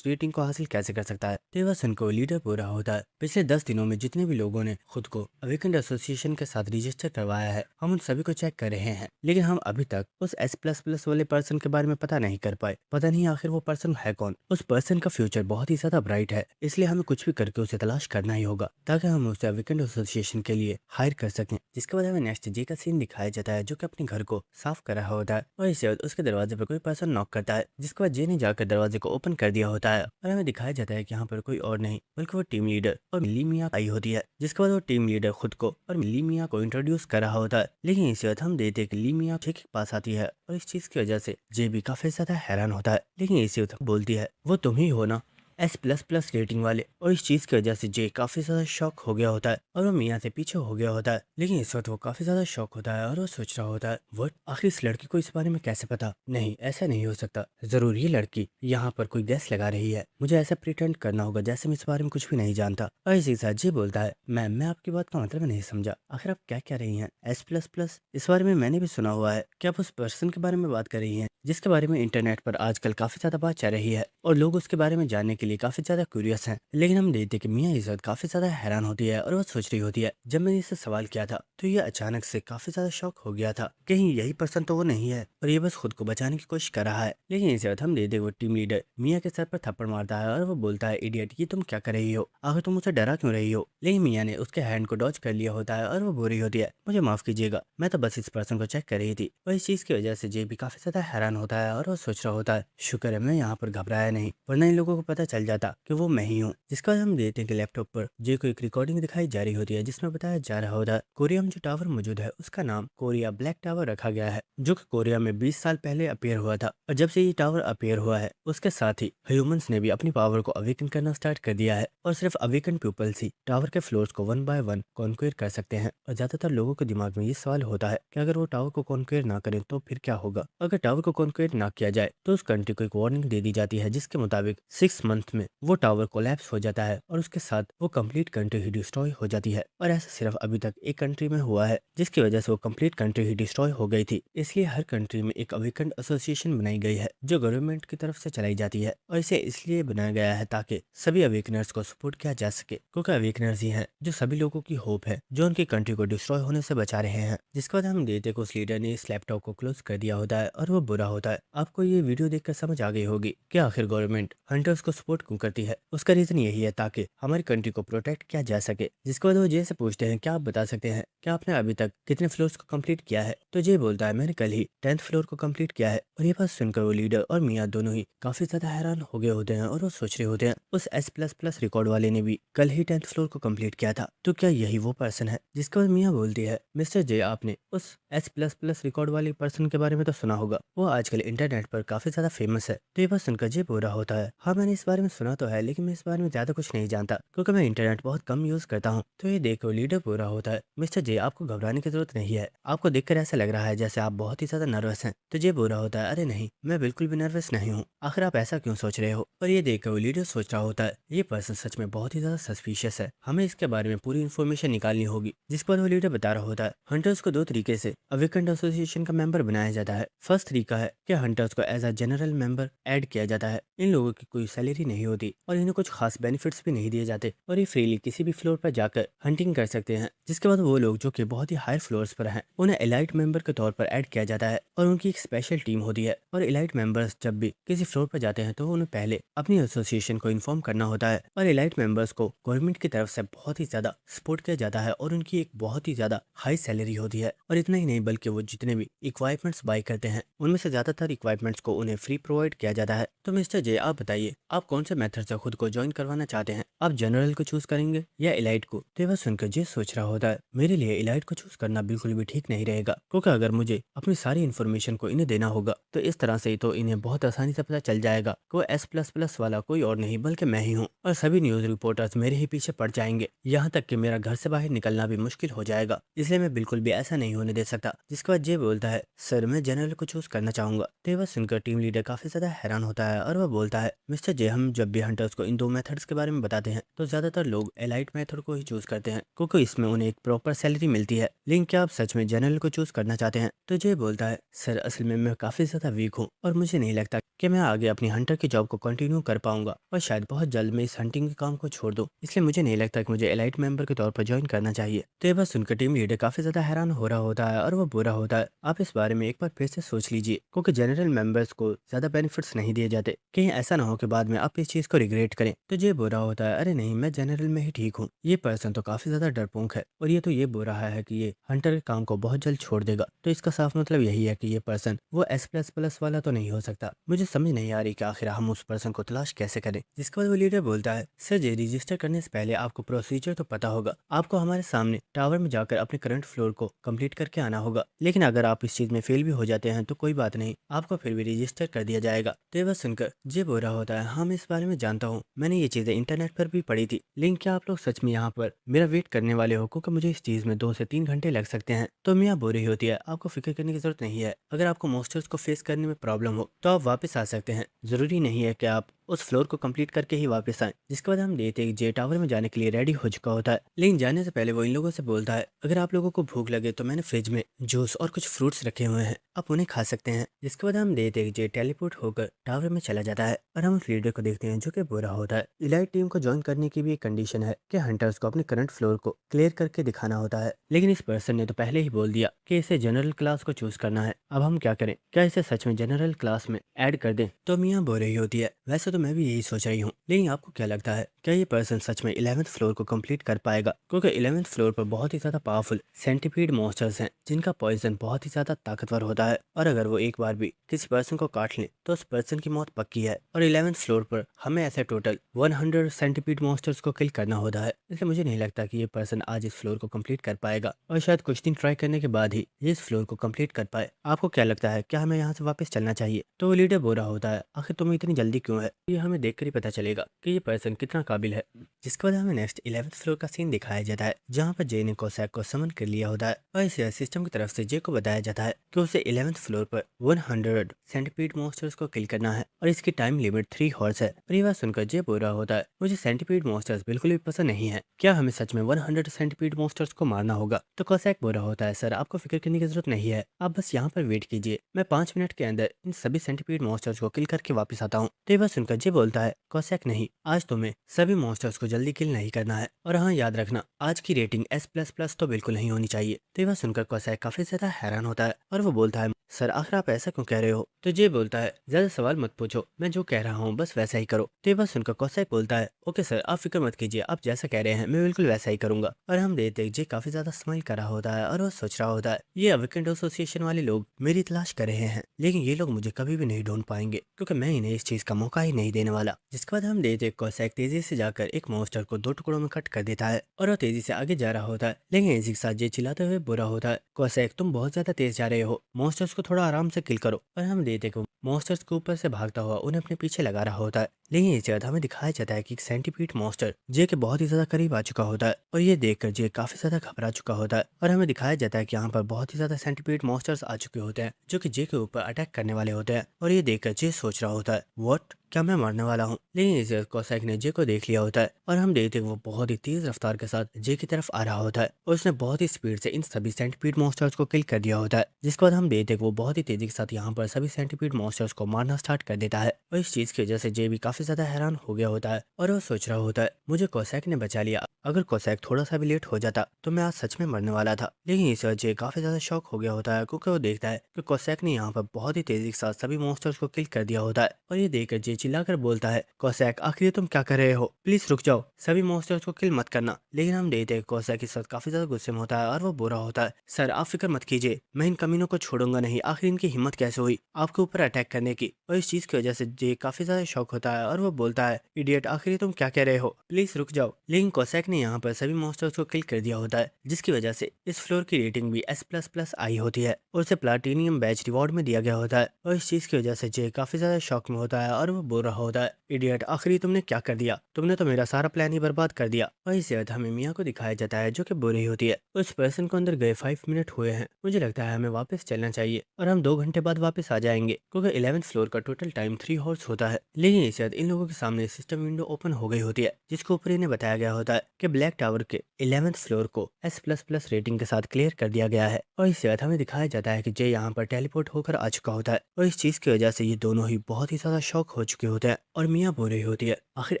रेटिंग को हासिल कैसे कर सकता है? तो वह सन को लीडर बोल रहा होता है, पिछले 10 दिनों में जितने भी लोगों ने खुद को वीकेंड एसोसिएशन के साथ रजिस्टर करवाया है हम उन सभी को चेक कर रहे हैं, लेकिन हम अभी तक उस S++ वाले पर्सन के बारे में पता नहीं कर पाए। पता नहीं आखिर वो पर्सन है कौन। उस पर्सन का फ्यूचर बहुत ही ज्यादा ब्राइट है, इसलिए हमें कुछ भी करके उसे तलाश करना ही होगा ताकि हम उसे वीकेंड एसोसिएशन के लिए हायर कर सकें। जिसके बाद हमें नेक्स्ट जे का सीन दिखाया जाता है जो कि अपने घर को साफ कर रहा होता है और इसके बाद उसके दरवाजे पर कोई पर्सन नॉक करता है। जिसके बाद जे ने जाकर दरवाजे को ओपन कर दिया होता है और हमें दिखाया जाता है कि यहाँ पर कोई और नहीं बल्कि वो टीम लीडर और मिली मिया आई होती है। जिसके बाद वो टीम लीडर खुद को और मिली मिया को इंट्रोड्यूस कर रहा होता है, लेकिन इसी वक्त हम देखते हैं कि ली मिया जे के पास आती है और इस चीज की वजह से जे भी काफी ज्यादा हैरान होता है, लेकिन इसी वक्त बोलती है, वो तुम ही हो ना S++ रेटिंग वाले? और इस चीज की वजह से जे काफी ज्यादा शॉक हो गया होता है और वो मियाँ से पीछे हो गया होता है। लेकिन इस वक्त वो काफी ज्यादा शॉक होता है और वो सोच रहा होता है, वो आखिर इस लड़की को इस बारे में कैसे पता? नहीं, ऐसा नहीं हो सकता, जरूर ये लड़की यहाँ पर कोई गैस लगा रही है, मुझे ऐसा प्रिटेंड करना होगा जैसे मैं इस बारे में कुछ भी नहीं जानता। और इसी के साथ जे बोलता है, मैम मैं आपकी बात का मतलब नहीं समझा, आखिर आप क्या कह रही हैं? S++, इस बारे में मैंने भी सुना हुआ है, क्या आप उस पर्सन के बारे में बात कर रही हैं जिसके बारे में इंटरनेट पर आजकल काफी ज्यादा बात चल रही है और लोग उसके बारे में जानने के लिए काफी ज्यादा क्यूरियस हैं? लेकिन हम देखते कि मियाँ इस वक्त काफी ज्यादा हैरान होती है और वो सोच रही होती है, जब मैंने इससे सवाल किया था तो ये अचानक से काफी ज्यादा शॉक हो गया था, कहीं यही पर्सन तो वो नहीं है और ये बस खुद को बचाने की कोशिश कर रहा है। लेकिन इस वक्त हम देखते वो टीम लीडर मियाँ के सर पर थप्पड़ मारता है और वो बोलता है, इडियट, ये तुम क्या कर रही हो, आखिर तुम मुझसे डरा क्यों रही हो? लेकिन मियाँ ने उसके हैंड को डॉज कर लिया होता है और वो बोल रही होती है, मुझे माफ कीजिएगा, मैं तो बस इस पर्सन को चेक कर रही थी। और इस चीज की वजह से जे भी काफी ज्यादा हैरान होता है और वो सोच रहा होता है, शुक्र है मैं यहाँ पर घबराया नहीं, वरना इन लोगों को पता चल जाता कि वो मैं ही हूँ। जिसके बाद हम देखते हैं कि लैपटॉप पर जे को एक रिकॉर्डिंग दिखाई जा रही होती है जिसमें बताया जा रहा होता है कोरिया में जो टावर मौजूद है उसका नाम कोरिया ब्लैक टावर रखा गया है, जो कि कोरिया में 20 साल पहले अपेयर हुआ था। और जब से ये टावर अपेयर हुआ है उसके साथ ही ह्यूमंस ने भी अपनी पावर को अवेकन करना स्टार्ट कर दिया है और सिर्फ अवेकन पीपल्स ही टावर के फ्लोर्स को 1 बाय 1 कॉन्क्वेयर कर सकते हैं। और ज्यादातर लोगों के दिमाग में ये सवाल होता है कि अगर वो टावर को कॉन्क्वेयर ना करें तो फिर क्या होगा? अगर टावर को कॉन्क्वेयर ना किया जाए तो उस कंट्री को एक वार्निंग दे दी जाती है जिसके जिसके मुताबिक 6 मंथ में वो टावर कोलैप्स हो जाता है और उसके साथ वो कंप्लीट कंट्री ही डिस्ट्रॉय हो जाती है। और ऐसा सिर्फ अभी तक एक कंट्री में हुआ है, जिसकी वजह से वो कंप्लीट कंट्री ही डिस्ट्रॉय हो गई थी। इसलिए हर कंट्री में एक अवेकन्ड एसोसिएशन बनाई गई है जो गवर्नमेंट की तरफ से चलाई जाती है, और इसे इसलिए बनाया गया है ताकि सभी अवेकनर्स को सपोर्ट किया जा सके, क्योंकि अवेकनर्स ही हैं जो सभी लोगों की होप है, जो उनकी कंट्री को डिस्ट्रॉय होने से बचा रहे हैं। जिसके बाद हम देखते हैं कि उस लीडर ने इस लैपटॉप को क्लोज कर दिया होता है और वो बुरा होता है। आपको ये वीडियो देखकर समझ आ गई होगी कि आखिर गवर्नमेंट हंटर्स को सपोर्ट क्यों करती है। उसका रीजन यही है ताकि हमारी कंट्री को प्रोटेक्ट किया जा सके। जिसके बाद वो जे से पूछते हैं, क्या आप बता सकते हैं क्या आपने अभी तक कितने फ्लोर्स को कंप्लीट किया है। तो जे बोलता है, मैंने कल ही 10th फ्लोर को कंप्लीट किया है। और ये बात सुनकर वो लीडर और मियाँ दोनों ही काफी ज्यादा हैरान हो गए होते हैं और वो सोच रहे होते हैं उस S++ रिकॉर्ड वाले ने भी कल ही 10th फ्लोर को कंप्लीट किया था, तो क्या यही वो पर्सन है। जिसके बाद मियाँ बोलती है, मिस्टर जे, आपने उस S++ रिकॉर्ड वाले पर्सन के बारे में तो सुना होगा, वो आजकल इंटरनेट पर काफी ज्यादा फेमस है। तो ये बात सुनकर जे बोल रहा होता है, हाँ मैंने इस बारे में सुना तो है, लेकिन मैं इस बारे में ज्यादा कुछ नहीं जानता क्योंकि मैं इंटरनेट बहुत कम यूज करता हूँ। तो ये देखो लीडर बोल रहा होता है, मिस्टर जे, आपको घबराने की जरूरत नहीं है। आपको देखकर ऐसा लग रहा है जैसे आप बहुत ही ज्यादा नर्वस हैं। तो जे बोल रहा होता है, अरे नहीं, मैं बिल्कुल भी नर्वस नहीं हूँ। आखिर आप ऐसा क्यों सोच रहे हो। और ये देखकर वो लीडर सोच रहा होता है, ये पर्सन सच में बहुत ही ज्यादा सस्पिशियस है, हमें इसके बारे में पूरी इन्फॉर्मेशन निकालनी होगी। जिसके बाद वो लीडर बता रहा होता है, हंटर्स को 2 तरीके से अवेकन्ड एसोसिएशन का मेंबर बनाया जाता है। फर्स्ट तरीका है कि हंटर्स को as a general member add किया जाता है। इन लोगों की कोई सैलरी नहीं होती और इन्हें कुछ खास बेनिफिट्स भी नहीं दिए जाते और ये फ्रीली किसी भी फ्लोर पर जाकर हंटिंग कर सकते हैं। जिसके बाद वो लोग जो कि बहुत ही हाई फ्लोर्स पर हैं, उन्हें एलाइट मेंबर के तौर पर ऐड किया जाता है और उनकी एक स्पेशल टीम होती है। और एलाइट मेंबर्स जब भी किसी फ्लोर पर जाते हैं तो उन्हें पहले अपनी एसोसिएशन को इन्फॉर्म करना होता है। और एलाइट मेंबर्स को गवर्नमेंट की तरफ से बहुत ही ज्यादा सपोर्ट किया जाता है और उनकी एक बहुत ही ज्यादा हाई सैलरी होती है। और इतना ही नहीं बल्कि वो जितने भी इक्वाइपमेंट्स बाय करते हैं उनमें से ज्यादातर इक्वाइपमेंट्स को उन्हें फ्री प्रोवाइड किया जाता है। तो मिस्टर जे, आप बताइए आप कौन से मेथड से खुद को ज्वाइन करवाना चाहते हैं, आप जनरल को चूज करेंगे या एलाइट को। तो ये बात सुनकर जे सोच रहा होता है, मेरे लिए एलाइट को चूज करना बिल्कुल भी ठीक नहीं रहेगा, क्योंकि अगर मुझे अपनी सारी इन्फॉर्मेशन को इन्हें देना होगा तो इस तरह से तो इन्हें बहुत आसानी से पता चल जाएगा कि वो S++ वाला कोई और नहीं बल्कि मैं ही हूँ, और सभी न्यूज रिपोर्टर्स मेरे ही पीछे पड़ जाएंगे, यहाँ तक कि मेरा घर से बाहर निकलना भी मुश्किल हो जाएगा। इसलिए मैं बिल्कुल भी ऐसा नहीं होने दे सकता। जिसके बाद जे बोलता है, सर मैं जनरल को चूज करना चाहूंगा। तो ये बात सुनकर टीम लीडर काफी ज्यादा हैरान होता है और वह बोलता है, मिस्टर जे, हम जब भी हंटर्स को इन 2 मेथड्स के बारे में बताते हैं तो ज्यादातर लोग एलाइट मेथड को ही चूज करते हैं क्योंकि इसमें उन्हें एक प्रॉपर सैलरी मिलती है। लेकिन क्या आप सच में जनरल को चूज करना चाहते हैं। तो जे बोलता है, सर असल में मैं काफी ज्यादा वीक हूँ और मुझे नहीं लगता कि मैं आगे अपनी हंटर की जॉब को कंटिन्यू कर पाऊंगा और शायद बहुत जल्द मैं इस हंटिंग के काम को छोड़ दूं, इसलिए मुझे नहीं लगता कि मुझे एलाइट मेंबर के तौर पर ज्वाइन करना चाहिए। तो ये बात सुनकर टीम लीडर काफी ज्यादा हैरान हो रहा होता है और वो बुरा होता है, आप इस बारे में एक बार फिर से सोच लीजिए क्योंकि जनरल मेंबर्स को ज्यादा बेनिफिट्स नहीं दिए जाते, कहीं ऐसा ना हो कि बाद में आप इस चीज को रिग्रेट करें। तो ये बुरा होता है, अरे नहीं, मैं जनरल में ही ठीक हूँ। ये पर्सन तो काफी ज्यादा डरपोक है और ये तो ये बोल रहा है कि ये हंटर के काम को बहुत जल्द छोड़ देगा, तो इसका साफ मतलब यही है कि ये पर्सन वो S++ वाला तो नहीं हो सकता। मुझे समझ नहीं आ रही कि आखिर हम उस पर्सन को तलाश कैसे करें। जिसके बाद वो लीडर बोलता है, सर जी, रजिस्टर करने से पहले आपको प्रोसीजर तो पता होगा, आपको हमारे सामने टावर में जाकर अपने करंट फ्लोर को कंप्लीट करके आना होगा। लेकिन अगर आप इस चीज में फेल भी हो जाते हैं तो कोई बात नहीं, आपको फिर भी रजिस्टर कर दिया जाएगा। तो ये बात सुनकर जे बोल रहा होता है, हाँ मैं इस बारे में जानता हूँ, मैंने ये चीजें इंटरनेट पर भी पढ़ी थी, लेकिन क्या आप लोग सच में यहाँ पर मेरा वेट करने वाले हो, क्योंकि मुझे इस चीज में 2 से 3 घंटे लग सकते हैं। तो मियाँ बोल रही होती है, आपको फिक्र करने की जरूरत नहीं है, अगर आपको मॉन्स्टर्स को फेस करने में प्रॉब्लम हो तो आप वापस आ सकते हैं, जरूरी नहीं है कि आप उस फ्लोर को कंप्लीट करके ही वापस आए। जिसके बाद हम देखते हैं जे टावर में जाने के लिए रेडी हो चुका होता है, लेकिन जाने से पहले वो इन लोगों से बोलता है, अगर आप लोगों को भूख लगे तो मैंने फ्रिज में जूस और कुछ फ्रूट्स रखे हुए हैं, आप उन्हें खा सकते हैं। जिसके बाद हम देखते हैं जे टेलीपोर्ट होकर टावर में चला जाता है और हम उस लीडर को देखते हैं जो कि बुरा होता है। इलाइट टीम को ज्वाइन करने की भी एक कंडीशन है कि हंटर्स को अपने करंट फ्लोर को क्लियर करके दिखाना होता है, लेकिन इस पर्सन ने तो पहले ही बोल दिया कि इसे जनरल क्लास को चूज करना है। अब हम क्या करें, क्या इसे सच में जनरल क्लास में ऐड कर दें। तो मियाँ बोल रही होती है, वैसे तो मैं भी यही सोच रही हूँ, लेकिन आपको क्या लगता है क्या ये पर्सन सच में 11th फ्लोर को कंप्लीट कर पाएगा, क्योंकि 11th फ्लोर पर बहुत ही ज्यादा पावरफुल सेंटीपीड मॉन्स्टर्स हैं जिनका पॉइजन बहुत ही ज्यादा ताकतवर होता है, और अगर वो एक बार भी किसी पर्सन को काट लें तो उस पर्सन की मौत पक्की है। और 11th फ्लोर पर हमें ऐसे टोटल 100 सेंटीपीड मॉन्स्टर्स को किल करना होता है, इसलिए मुझे नहीं लगता कि ये पर्सन आज इस फ्लोर को कंप्लीट कर पाएगा, और शायद कुछ दिन ट्राई करने के बाद ही ये इस फ्लोर को कंप्लीट कर पाए। आपको क्या लगता है क्या हमें यहाँ से वापस चलना चाहिए। तो वो लीडर बोल रहा होता है, आखिर तुम्हें इतनी जल्दी क्यों क्यों है। ये हमें देखकर ही पता चलेगा कि ये पर्सन कितना काबिल है। जिसके बाद हमें नेक्स्ट 11th फ्लोर का सीन दिखाया जाता है, जहाँ पर जे ने कोसैक को समन कर लिया होता है और इसे सिस्टम की तरफ से जे को बताया जाता है कि उसे 11th फ्लोर पर 100 सेंटीपीड मॉन्स्टर्स को किल करना है और इसकी टाइम लिमिट 3 हॉर्स है। और ये बात सुनकर जे बोल रहा होता है, मुझे सेंटीपीड मॉन्स्टर्स बिल्कुल भी पसंद नहीं है, क्या हमें सच में 100 सेंटीपीड मॉन्स्टर्स को मारना होगा। तो कोसैक बोल रहा होता है, सर आपको फिक्र करने की जरूरत नहीं है, आप बस यहाँ पर वेट कीजिए, मैं 5 मिनट के अंदर इन सभी सेंटीपीड मॉन्स्टर्स को किल करके वापस आता हूँ। तो ये बात सुनकर जे बोलता है, कोसैक नहीं, आज तुम्हें सभी मॉन्स्टर्स को जल्दी किल नहीं करना है, और हाँ याद रखना आज की रेटिंग S++ तो बिल्कुल नहीं होनी चाहिए। तो ये बात सुनकर कोसैक काफी ज्यादा हैरान होता है और वो बोलता है, सर आखिर आप ऐसा क्यों कह रहे हो। तो जे बोलता है, ज्यादा सवाल मत पूछो, मैं जो कह रहा हूँ बस वैसा ही करो। तो ये बात सुनकर कोसैक बोलता है, ओके सर आप फिक्र मत कीजिए, आप जैसा कह रहे हैं मैं बिल्कुल वैसा ही करूंगा। और हम देखते हैं जे काफी ज्यादा स्माइल कर रहा होता है और वो सोच रहा होता है, ये वीकेंड एसोसिएशन वाले लोग मेरी तलाश कर रहे हैं, लेकिन ये लोग मुझे कभी भी नहीं ढूंढ पाएंगे क्योंकि मैं इन्हें इस चीज का मौका ही नहीं देने वाला। जिसके बाद हम देखते हैं कोसैक तेजी से जाकर एक मॉन्स्टर को 2 टुकड़ों में कट कर देता है और वो तेजी से आगे जा रहा होता है, लेकिन इसी के साथ जे चिल्लाते हुए बुरा होता है, कोसैक तुम बहुत ज्यादा तेज जा रहे हो, मॉन्स्टर्स को थोड़ा आराम से किल करो। और हम देखते हैं मॉन्स्टर्स के ऊपर से भागता हुआ उन्हें अपने पीछे लगा रहा होता है, लेकिन इस जगह हमें दिखाया जाता है कि एक सेंटीपीड मॉन्स्टर जे के बहुत ही ज्यादा करीब आ चुका होता है और ये देखकर जे काफी ज्यादा घबरा चुका होता है। और हमें दिखाया जाता है कि यहाँ पर बहुत ही ज्यादा सेंटीपीड मॉन्स्टर्स आ चुके होते हैं जो कि जे के ऊपर अटैक करने वाले होते हैं। और ये देखकर जे सोच रहा होता है, व्हाट, क्या मैं मरने वाला हूँ। लेकिन इस कोसैक ने जे को देख लिया होता है और हम देखते हैं वो बहुत ही तेज रफ्तार के साथ जे की तरफ आ रहा होता है और उसने बहुत ही स्पीड से इन सभी सेंटीपीड मॉन्स्टर्स को किल कर दिया होता है। जिसके बाद हम देखते हैं वो बहुत ही तेजी के साथ यहाँ पर सभी सेंटीपीड मॉन्स्टर्स को मारना स्टार्ट कर देता है और इस चीज की वजह से जे भी काफी ज्यादा हैरान हो गया होता है और वो सोच रहा होता है, मुझे कोसैक ने बचा लिया, अगर कोसैक थोड़ा सा भी लेट हो जाता तो मैं आज सच में मरने वाला था। लेकिन इस वजह काफी ज्यादा शॉक हो गया होता है क्योंकि वो देखता है कि कोसैक ने यहाँ पर बहुत ही तेजी के साथ सभी मॉन्स्टर्स को किल कर दिया होता है। और ये देखकर जे चिल्लाकर बोलता है, कोसैक आखिर तुम क्या कर रहे हो, प्लीज रुक जाओ, सभी मॉन्स्टर्स को किल मत करना। लेकिन हम देखते हैं कोसैक इस वक्त काफी ज्यादा गुस्से में होता है और वो बुरा होता है, सर आप फिक्र मत कीजिए, मैं इन कमीनों को छोड़ूंगा नहीं, आखिर इनकी हिम्मत कैसे हुई आपके ऊपर अटैक करने की। और इस चीज की वजह से जे काफी ज्यादा शॉक होता है और वो बोलता है, इडियट आखिर तुम क्या कह रहे हो, प्लीज रुक जाओ। लेकिन कोसैक ने यहाँ पर सभी मॉन्स्टर्स को किल कर दिया होता है जिसकी वजह से इस फ्लोर की रेटिंग भी S++ आई होती है और उसे प्लाटिनियम बैच रिवॉर्ड में दिया गया होता है। और इस चीज की वजह से जे काफी ज्यादा शॉक में होता है और वो बोल रहा होता है, इडियट आखिरी तुमने क्या कर दिया, तुमने तो मेरा सारा प्लान ही बर्बाद कर दिया। और इसके बाद हमें मिया को दिखाया जाता है जो कि बुरी होती है, उस पर्सन को अंदर गए 5 मिनट हुए हैं, मुझे लगता है हमें वापस चलना चाहिए और हम 2 घंटे बाद वापस आ जाएंगे क्योंकि 11th फ्लोर का टोटल टाइम 3 हॉर्स होता है। लेकिन इसके बाद इन लोगों के सामने सिस्टम विंडो ओपन हो गई होती है जिसके ऊपर इन्हें बताया गया होता है कि ब्लैक टावर के 11th फ्लोर को S++ रेटिंग के साथ क्लियर कर दिया गया है। और इसके बाद हमें दिखाया जाता है कि जे यहाँ पर टेलीपोर्ट होकर आ चुका होता है और इस चीज की वजह से ये दोनों ही बहुत ही ज्यादा शॉक हो चुके होते हैं। और मिया बोल रही होती है, आखिर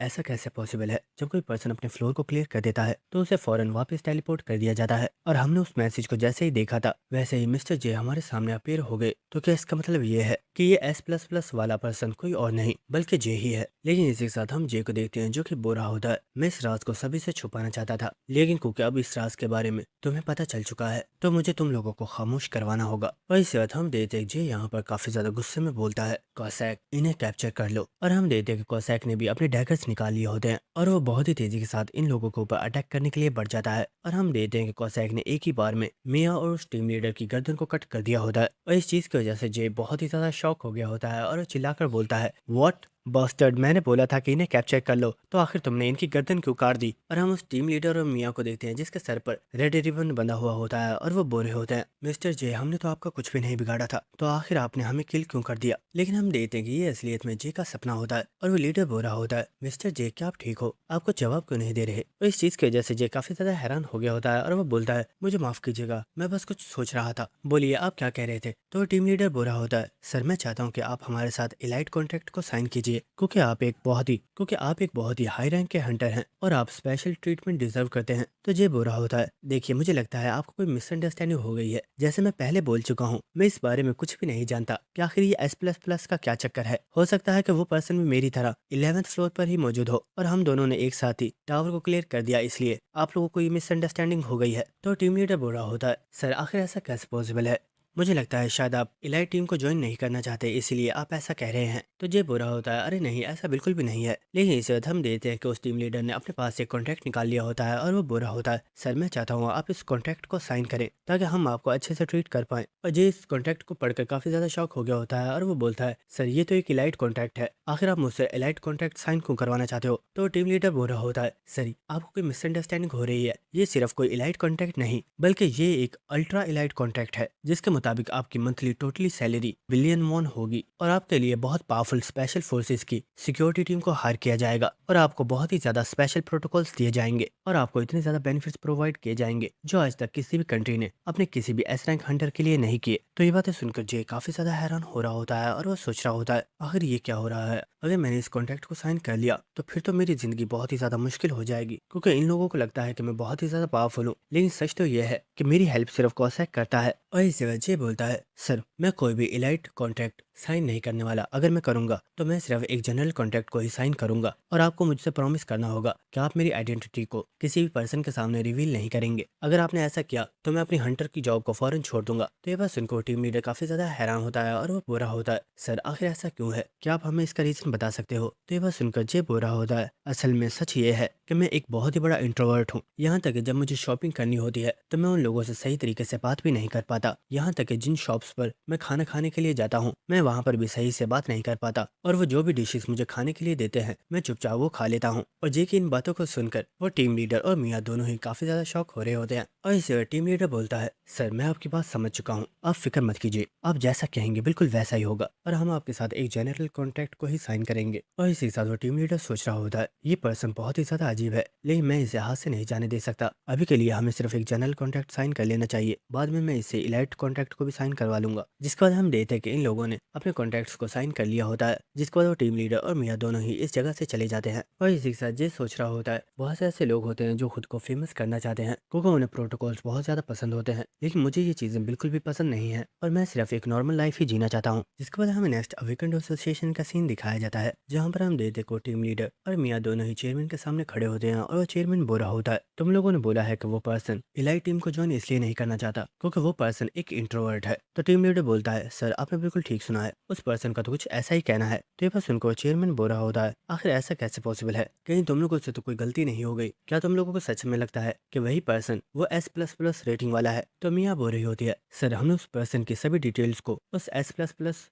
ऐसा कैसे पॉसिबल है, जब कोई पर्सन अपने फ्लोर को क्लियर कर देता है तो उसे फौरन वापस टेलीपोर्ट कर दिया जाता है और हमने उस मैसेज को जैसे ही देखा था वैसे ही मिस्टर जे हमारे सामने अपीयर हो गए। तो क्या इसका मतलब ये है कि ये S++ वाला पर्सन कोई और नहीं बल्कि जे ही है। लेकिन इसी के साथ हम जे को देखते हैं जो कि बुरा होता है, मैं इस राज को सभी से छुपाना चाहता था, लेकिन क्योंकि अब इस राज के बारे में तुम्हें पता चल चुका है तो मुझे तुम लोगों को खामोश करवाना होगा। और इसी बात हम देखते हैं जे यहाँ पर काफी ज्यादा गुस्से में बोलता है, कोसैक इन्हें कैप्चर कर लो। और हम देखते हैं कि कोसैक ने भी अपने डैगर्स निकाल लिए होते हैं और वो बहुत ही तेजी के साथ इन लोगों के ऊपर अटैक करने के लिए बढ़ जाता है। और हम देखते हैं कि कोसैक ने एक ही बार में मिया और उस टीम लीडर की गर्दन को कट कर दिया होता है और इस चीज की वजह से जे बहुत ही ज्यादा शॉक हो गया होता है और वो चिल्लाकर बोलता है, व्हाट बस्टर्ड, मैंने बोला था कि इन्हें कैप्चर कर लो तो आखिर तुमने इनकी गर्दन क्यों काट दी। और हम उस टीम लीडर और मिया को देखते हैं जिसके सर पर रेड रिबन बंधा हुआ होता है और वो बोल रहे होते हैं, मिस्टर जे हमने तो आपका कुछ भी नहीं बिगाड़ा था तो आखिर आपने हमें किल क्यों कर दिया। लेकिन हम देखते हैं कि ये असलियत में जे का सपना होता है और वो लीडर बोल रहा होता है, मिस्टर जे क्या आप ठीक हो, आपको जवाब क्यों नहीं दे रहे। और इस चीज की वजह से जे काफी ज्यादा हैरान हो गया होता है और वो बोलता है, मुझे माफ कीजिएगा, मैं बस कुछ सोच रहा था, बोलिए आप क्या कह रहे थे। तो टीम लीडर बोल रहा होता है, सर मैं चाहता हूँ कि आप हमारे साथ इलाइट कॉन्ट्रैक्ट को साइन कीजिए क्योंकि आप एक बहुत ही हाई रैंक के हंटर हैं और आप स्पेशल ट्रीटमेंट डिजर्व करते हैं। तो जे बोल रहा होता है, देखिए मुझे लगता है आपको कोई मिसअंडरस्टैंडिंग हो गई है, जैसे मैं पहले बोल चुका हूँ मैं इस बारे में कुछ भी नहीं जानता कि आखिर ये S++ का क्या चक्कर है। हो सकता है कि वो पर्सन भी मेरी तरह 11th फ्लोर पर ही मौजूद हो और हम दोनों ने एक साथ ही टावर को क्लियर कर दिया, इसलिए आप लोगों को ये मिसअंडरस्टैंडिंग हो गई है। तो टीम लीडर बोल रहा होता है, सर आखिर ऐसा कैसे पॉसिबल है, मुझे लगता है शायद आप इलाइट टीम को ज्वाइन नहीं करना चाहते, इसीलिए आप ऐसा कह रहे हैं। तो ये बुरा होता है, अरे नहीं, ऐसा बिल्कुल भी नहीं है। लेकिन इस वक्त हम देते हैं कि उस टीम लीडर ने अपने पास से कॉन्ट्रैक्ट निकाल लिया होता है और वो बुरा होता है। सर मैं चाहता हूँ आप इस कॉन्ट्रैक्ट को साइन करें ताकि हम आपको अच्छे से ट्रीट कर पाएं। और ये इस कॉन्ट्रैक्ट को पढ़कर काफी ज्यादा शॉक हो गया होता है और वो बोलता है सर ये तो एक इलाइट कॉन्ट्रैक्ट है, आखिर आप मुझसे इलाइट कॉन्ट्रैक्ट साइन क्यों करवाना चाहते हो। तो टीम लीडर बुरा होता है, सर आपको कोई मिसअंडरस्टैंडिंग हो रही है, ये सिर्फ कोई इलाइट कॉन्ट्रैक्ट नहीं बल्कि ये एक अल्ट्रा इलाइट कॉन्ट्रैक्ट है जिसके मुताबिक आपकी monthly totally salary billion won होगी और आपके लिए बहुत पावरफुल स्पेशल फोर्सेस की सिक्योरिटी टीम को हायर किया जाएगा और आपको बहुत ही ज्यादा स्पेशल प्रोटोकॉल्स दिए जाएंगे और आपको इतने ज्यादा बेनिफिट्स प्रोवाइड किए जाएंगे जो आज तक किसी भी कंट्री ने अपने किसी भी एस रैंक हंटर के लिए नहीं किए। तो ये बातें सुनकर जे काफी ज्यादा हैरान हो रहा होता है और वो सोच रहा होता है आखिर ये क्या हो रहा है। अगर मैंने इस कॉन्ट्रैक्ट को साइन कर लिया तो फिर तो मेरी जिंदगी बहुत ही ज्यादा मुश्किल हो जाएगी क्योंकि इन लोगों को लगता है कि मैं बहुत ही ज्यादा पावरफुल हूँ, लेकिन सच तो यह है कि मेरी हेल्प सिर्फ कॉसैक करता है। और इस जगह जे बोलता है सर मैं कोई भी इलाइट कॉन्ट्रैक्ट साइन नहीं करने वाला, अगर मैं करूंगा तो मैं सिर्फ एक जनरल कॉन्ट्रैक्ट को ही साइन करूंगा और आपको मुझसे प्रॉमिस करना होगा कि आप मेरी आइडेंटिटी को किसी भी पर्सन के सामने रिवील नहीं करेंगे। अगर आपने ऐसा किया तो मैं अपनी हंटर की जॉब को फौरन छोड़ दूंगा। तो ये बात सुनकर टीम लीडर काफी ज्यादा हैरान होता है और वो बुरा होता है, सर आखिर ऐसा क्यों है, क्या आप हमें इसका रीजन बता सकते हो। तो ये बात सुनकर जे बुरा होता है, असल में सच ये है कि मैं एक बहुत ही बड़ा इंट्रोवर्ट हूँ, यहाँ तक कि जब मुझे शॉपिंग करनी होती है तो मैं उन लोगों से सही तरीके से बात भी नहीं कर पाता, यहाँ तक कि जिन शॉप्स पर मैं खाना खाने के लिए जाता हूँ मैं वहाँ पर भी सही से बात नहीं कर पाता और वो जो भी डिशेस मुझे खाने के लिए देते हैं मैं चुपचाप वो खा लेता हूँ। और जे की इन बातों को सुनकर वो टीम लीडर और मियाँ दोनों ही काफी ज्यादा शॉक हो रहे होते हैं। और इसे टीम लीडर बोलता है सर मैं आपकी बात समझ चुका हूँ, आप फिक्र मत कीजिए, आप जैसा कहेंगे बिल्कुल वैसा ही होगा और हम आपके साथ एक जनरल कॉन्ट्रैक्ट को ही साइन करेंगे। और इसी के साथ वो टीम लीडर सोच रहा होता है ये पर्सन बहुत ही ज्यादा अजीब है, लेकिन मैं इसे हाथ से नहीं जाने दे सकता, अभी के लिए हमें सिर्फ एक जनरल कॉन्ट्रैक्ट साइन कर लेना चाहिए, बाद में मैं इसे इलाइट कॉन्ट्रैक्ट को भी साइन करवा लूंगा। जिसके बाद हम देखते हैं कि इन लोगों ने अपने कॉन्ट्रैक्ट्स को साइन कर लिया होता है, जिसके बाद वो टीम लीडर और मियाँ दोनों ही इस जगह से चले जाते हैं। और इसी के साथ ये सोच रहा होता है बहुत से ऐसे लोग होते हैं जो खुद को फेमस करना चाहते हैं क्योंकि उन्हें प्रोटोकॉल्स बहुत ज्यादा पसंद होते हैं, लेकिन मुझे ये चीजें बिल्कुल भी पसंद नहीं है और मैं सिर्फ एक नॉर्मल लाइफ ही जीना चाहता हूँ। जिसके बाद हमें नेक्स्ट वीकेंड एसोसिएशन का सीन दिखाया जाता है जहाँ पर हम देखते को टीम लीडर और मियाँ दोनों ही चेयरमैन के सामने खड़े होते हैं और वो चेयरमैन बोला होता है तुम लोगों ने बोला है कि वो पर्सन इलाइट टीम को ज्वाइन इसलिए नहीं करना चाहता क्योंकि वो पर्सन एक इंट्रोवर्ट है। तो टीम लीडर बोलता है सर आपने बिल्कुल ठीक सुना है, उस पर्सन का तो कुछ ऐसा ही कहना है। तो ये बात सुनकर चेयरमैन बोल रहा होता है आखिर ऐसा कैसे पॉसिबल है, कहीं तुम लोगों से तो कोई गलती नहीं हो गई, क्या तुम लोगों को सच में लगता है कि वही पर्सन वो S++ रेटिंग वाला है। तो मियाँ बोल रही होती है सर हमने उस पर्सन की सभी डिटेल्स को उस S++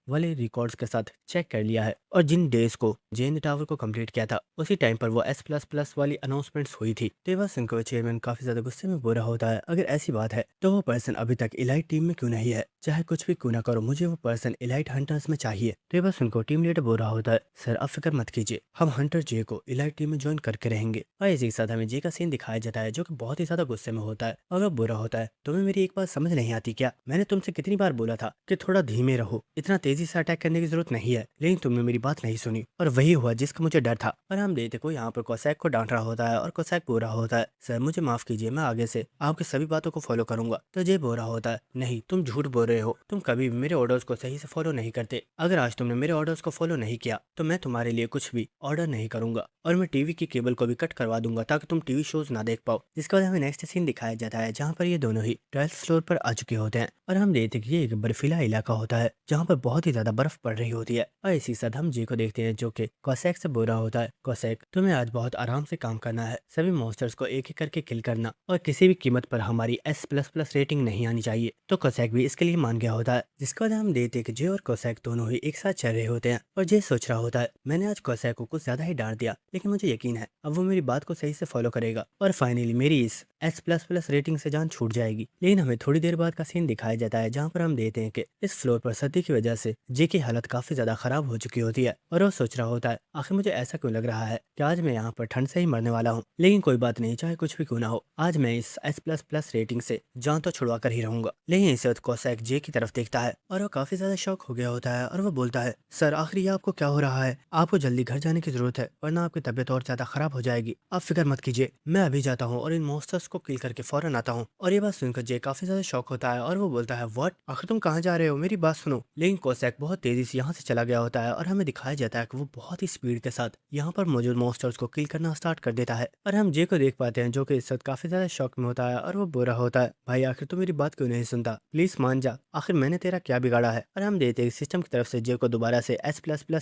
वाले रिकॉर्ड्स के साथ चेक कर लिया है और जिन डेज को जेन टावर को कंप्लीट किया था उसी टाइम पर वो S++ वाली अनाउंसमेंट्स हुई थी। तो ये बात सुनकर चेयरमैन काफी ज्यादा गुस्से में बोल रहा होता है अगर ऐसी बात है तो वो पर्सन अभी तक इलाइट टीम में क्यों नहीं है, चाहे कुछ भी क्यों ना करो मुझे वो पर्सन इलाइट हंटर्स में चाहिए। तो ये बस उनको टीम लीडर बोल रहा होता है सर आप फिक्र मत कीजिए, हम हंटर जे को इलाइट टीम में ज्वाइन करके रहेंगे। और इसी के साथ हमें जे का सीन दिखाया जाता है जो कि बहुत ही ज्यादा गुस्से में होता है और वो बुरा होता है तुम्हें मेरी एक बात समझ नहीं आती क्या, मैंने तुमसे कितनी बार बोला था कि थोड़ा धीमे रहो, इतना तेजी से अटैक करने की जरूरत नहीं है, लेकिन तुमने मेरी बात नहीं सुनी और वही हुआ जिसका मुझे डर था। और हम देखते को यहाँ पर कोसैक को डांट रहा होता है और कोसैक बोल रहा होता है सर मुझे माफ कीजिए, मैं आगे से आपकी सभी बातों को फॉलो करूंगा। तो जे बोल रहा होता है नहीं तुम झूठ बोल रहे हो, तुम कभी भी मेरे ऑर्डर्स को सही से फॉलो नहीं करते, अगर आज तुमने मेरे ऑर्डर्स को फॉलो नहीं किया तो मैं तुम्हारे लिए कुछ भी ऑर्डर नहीं करूंगा और मैं टीवी की केबल को भी कट करवा दूंगा ताकि तुम टीवी शोज ना देख पाओ। जिसके बाद हमें नेक्स्ट सीन दिखाया जाता है जहाँ पर ये दोनों ही 12th फ्लोर पर आ चुके होते हैं और हम देखते हैं कि ये एक बर्फीला इलाका होता है जहाँ पर बहुत ही ज्यादा बर्फ पड़ रही होती है। और इसी साथ हम जे को देखते हैं जो कि कोसैक से बोल रहा होता है कोसैक तुम्हें आज बहुत आराम से काम करना है, सभी मॉन्स्टर्स को एक एक करके किल करना और किसी भी कीमत पर हमारी S++ रेटिंग नहीं आनी चाहिए। तो कोसैक भी इसके लिए मान गया होता है। जिसके बाद हम देखते हैं कि जे और कोसैक दोनों ही एक साथ चल रहे होते हैं और जे सोच रहा होता है मैंने आज कोसैक को कुछ ज्यादा ही डांट दिया, लेकिन मुझे यकीन है अब वो मेरी बात को सही से फॉलो करेगा और फाइनली मेरी इस S++ रेटिंग से जान छूट जाएगी। लेकिन हमें थोड़ी देर बाद का सीन दिखाया जाता है जहाँ पर हम देखते हैं कि इस फ्लोर पर सर्दी की वजह से जे की हालत काफी ज्यादा खराब हो चुकी होती है और वो सोच रहा होता है आखिर मुझे ऐसा क्यों लग रहा है कि आज मैं यहाँ पर ठंड से ही मरने वाला हूँ, लेकिन कोई बात नहीं, चाहे कुछ भी क्यों ना हो आज मैं इस S++ रेटिंग से जान तो छुड़वा कर ही रहूंगा। लेकिन इस वक्त कोसैक जे की तरफ देखता है और वो काफी ज्यादा शौक हो गया गया होता है और वो बोलता है, सर आखिर ये आपको क्या हो रहा है? आपको जल्दी घर जाने की जरूरत है वरना आपकी तबीयत और ज्यादा खराब हो जाएगी। आप फिक्र मत कीजिए, मैं अभी जाता हूँ और इन मॉन्स्टर्स को किल करके फौरन आता हूँ। और ये बात सुनकर जे काफी ज्यादा शॉक होता है और वो बोलता है, व्हाट, आखिर तुम कहाँ जा रहे हो? मेरी बात सुनो। लेकिन कोसैक बहुत तेजी से यहाँ से चला गया होता है और हमें दिखाया जाता है कि वो बहुत ही स्पीड के साथ यहाँ पर मौजूद मॉन्स्टर्स को किल करना स्टार्ट कर देता है। और हम जे को देख पाते हैं जो कि इस वक्त काफी ज्यादा शॉक में होता है और वो बुरा होता है, भाई आखिर तू मेरी बात क्यों नहीं सुनता? प्लीज मान जा, आखिर मैंने तेरा क्या बिगाड़ा है? और हम देते हैं सिस्टम की तरफ से जे को दोबारा से S++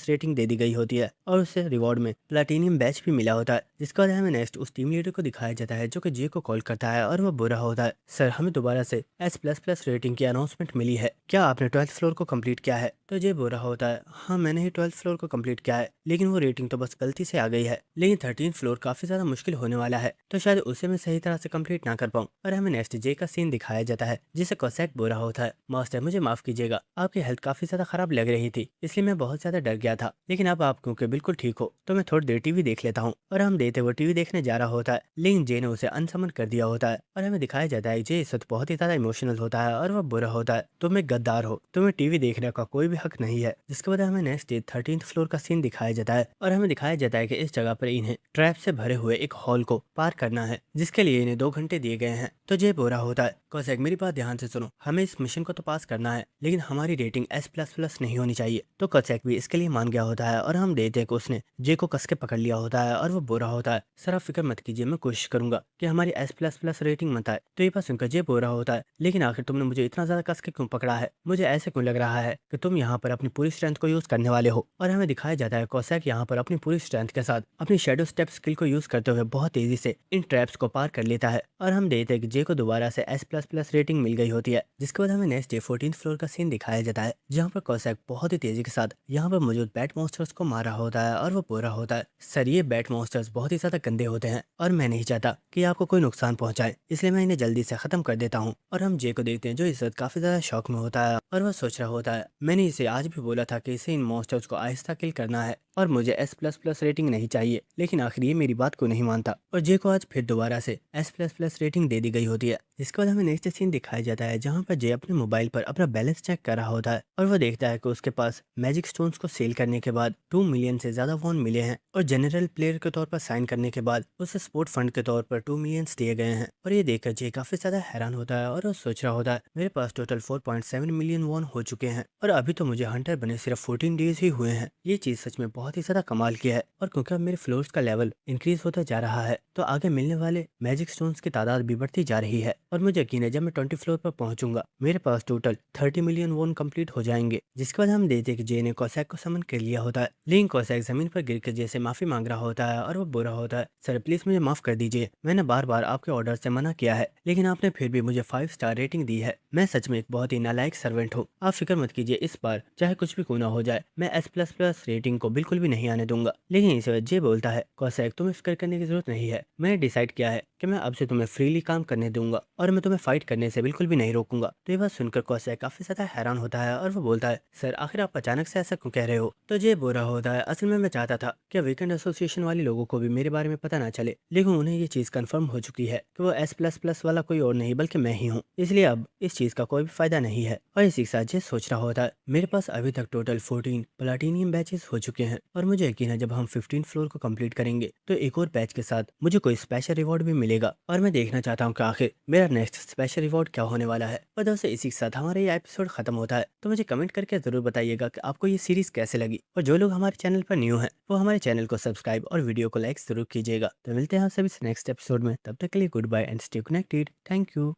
रेटिंग दे दी गई होती है और उसे रिवॉर्ड में प्लेटिनियम बैच भी मिला होता है। जिसके बाद हमें नेक्स्ट उस टीम लीडर को दिखाया जाता है जो कि जे को कॉल करता है और वो बुरा होता है, सर हमें दोबारा से S++ रेटिंग की अनाउंसमेंट मिली है, क्या आपने 12th फ्लोर को कंप्लीट किया है? तो जे बुरा होता है, हाँ मैंने ही 12th फ्लोर को कंप्लीट किया है, लेकिन वो रेटिंग तो बस गलती से आ गई है। लेकिन 13th फ्लोर काफी ज्यादा मुश्किल होने वाला है तो शायद उसे मैं सही तरह से कंप्लीट ना कर पाऊँ। और हमें नेक्स्ट जे का सीन दिखाया जाता है जिसे कोसैक बुरा होता है, मास्टर मुझे माफ कीजिएगा, आपकी हेल्थ काफी ज्यादा खराब लग रही थी इसलिए मैं बहुत ज्यादा डर गया था, लेकिन अब आप क्योंकि बिल्कुल ठीक हो तो मैं थोड़ी देर टीवी देख लेता हूँ। और हम देते वो टीवी देखने जा रहा होता है लेकिन जे ने उसे अनसमन कर दिया होता है और हमें दिखाया जाता है जे इस वक्त बहुत ही ज्यादा इमोशनल होता है और वह बुरा होता है, तुम एक गद्दार हो, तुम्हें टीवी देखने का कोई भी हक नहीं है। जिसके बाद हमें नेक्स्ट डे 13th फ्लोर का सीन दिखाया जाता है और हमें दिखाया जाता है कि इस जगह पर इन्हें ट्रैप से भरे हुए एक हॉल को पार करना है जिसके लिए इन्हें 2 घंटे दिए गए हैं। तो जे बुरा होता है, कोसैक मेरी बात ध्यान से सुनो, हमें इस मिशन को तो पास करना है लेकिन हमारी रेटिंग S++ नहीं होनी चाहिए। तो कोसैक भी इसके लिए मान गया होता है और हम देते हैं कि उसने जे को कस के पकड़ लिया होता है और वो बुरा होता है, सर आप फिक्र मत कीजिए, मैं कोशिश करूंगा कि हमारी S++ रेटिंग मत आए। तो ये बात सुनकर जे बुरा होता है, लेकिन आखिर तुमने मुझे इतना ज्यादा कस के क्यों पकड़ा है? मुझे ऐसे क्यों लग रहा है कि तुम यहाँ पर अपनी पूरी स्ट्रेंथ को यूज करने वाले हो? और हमें दिखाया जाता है कोसैक यहाँ पर अपनी पूरी स्ट्रेंथ के साथ अपनी शेडो स्टेप स्किल को यूज करते हुए बहुत तेजी से इन ट्रैप्स को पार कर लेता है। और हम देखते हैं कि जे को दोबारा से S++ रेटिंग मिल गई होती है। जिसके बाद हमें नेक्स्ट डे 14th फ्लोर का सीन दिखाया जाता है जहाँ पर कोसैक बहुत ही तेजी के साथ यहाँ पर मौजूद बैट मॉन्स्टर्स को मार रहा होता है और वो पूरा होता है, सर ये बैट मॉन्स्टर्स बहुत ही ज्यादा गंदे होते हैं और मैं नहीं चाहता कि आपको कोई नुकसान पहुंचाए, इसलिए मैं इन्हें जल्दी से खत्म कर देता हूँ। और हम जे को देखते हैं जो इस वक्त काफी ज्यादा शौक में होता है और वह सोच रहा होता है, मैंने इसे आज भी बोला था कि इसे इन मॉन्स्टर्स को आहिस्ता किल करना है और मुझे S++ रेटिंग नहीं चाहिए, लेकिन आखिर ये मेरी बात को नहीं मानता। और जे को आज फिर दोबारा से S++ रेटिंग दे दी गई होती है। इसके बाद हमें नेक्स्ट सीन दिखाया जाता है जहाँ पर जे अपने मोबाइल पर अपना बैलेंस चेक कर रहा होता है और वह देखता है कि उसके पास मैजिक स्टोन्स को सेल करने के बाद 2 मिलियन से ज्यादा वॉन मिले हैं और जनरल प्लेयर के तौर पर साइन करने के बाद उसे स्पोर्ट फंड के तौर पर 2 मिलियंस दिए गए हैं। और ये देखकर जे काफी ज्यादा हैरान होता है और वो सोच रहा होता है, मेरे पास टोटल 4.7 मिलियन वॉन हो चुके हैं और अभी तो मुझे हंटर बने सिर्फ 14 डेज ही हुए हैं। ये चीज सच में बहुत ही ज्यादा कमाल की है। और क्योंकि अब मेरे फ्लोर्स का लेवल इंक्रीज होता जा रहा है तो आगे मिलने वाले मैजिक स्टोन्स की तादाद भी बढ़ती जा रही है और मुझे यकीन है जब मैं 20 फ्लोर पर पहुंचूंगा मेरे पास टोटल 30 मिलियन वोन कंप्लीट हो जाएंगे। जिसके बाद हम देखते हैं कि जे ने कोसैक को समन कर लिया होता है लेकिन कोसैक जमीन पर गिरकर जे से माफी मांग रहा होता है और वो बुरा होता है, सर प्लीज मुझे माफ कर दीजिए, मैंने बार बार आपके ऑर्डर से मना किया है लेकिन आपने फिर भी मुझे 5 स्टार रेटिंग दी है, मैं सच में एक बहुत ही नालायक सर्वेंट हूँ, आप फिक्र मत कीजिए, इस बार चाहे कुछ भी क्यों ना हो जाए मैं S++ रेटिंग को बिल्कुल भी नहीं आने दूंगा। लेकिन इस वक्त जे बोलता है, कोसैक तुम्हें फिक्र करने की जरूरत नहीं है, मैंने डिसाइड किया है कि मैं अब से तुम्हें फ्रीली काम करने दूंगा और मैं तुम्हें फाइट करने से बिल्कुल भी नहीं रोकूंगा। तो ये बात सुनकर कोसैक काफी ज्यादा हैरान होता है और वो बोलता है, सर आखिर आप अचानक से ऐसा क्यों कह रहे हो? तो ये बुरा होता है, असल में मैं चाहता था कि वीकेंड एसोसिएशन वाले लोगों को भी मेरे बारे में पता ना चले, लेकिन उन्हें ये चीज कंफर्म हो चुकी है कि वो S++ वाला कोई और नहीं बल्कि मैं ही हूँ, इसलिए अब इस चीज का कोई भी फायदा नहीं है। और इसी के साथ ये सोच रहा होता है, मेरे पास अभी तक टोटल 14 प्लाटिनियम बैचेस हो चुके हैं और मुझे यकीन है जब हम 15 फ्लोर को कंप्लीट करेंगे तो एक और बैच के साथ मुझे कोई स्पेशल रिवॉर्ड भी मिलेगा और मैं देखना चाहता हूँ कि आखिर मेरा नेक्स्ट स्पेशल रिवॉर्ड क्या होने वाला है। और दोस्तों इसी के साथ हमारा ये एपिसोड खत्म होता है, तो मुझे कमेंट करके जरूर बताइएगा कि आपको ये सीरीज कैसे लगी और जो लोग हमारे चैनल पर न्यू हैं वो हमारे चैनल को सब्सक्राइब और वीडियो को लाइक जरूर कीजिएगा। तो मिलते हैं आप सभी नेक्स्ट एपिसोड में, तब तक के लिए goodbye and stay connected. Thank you.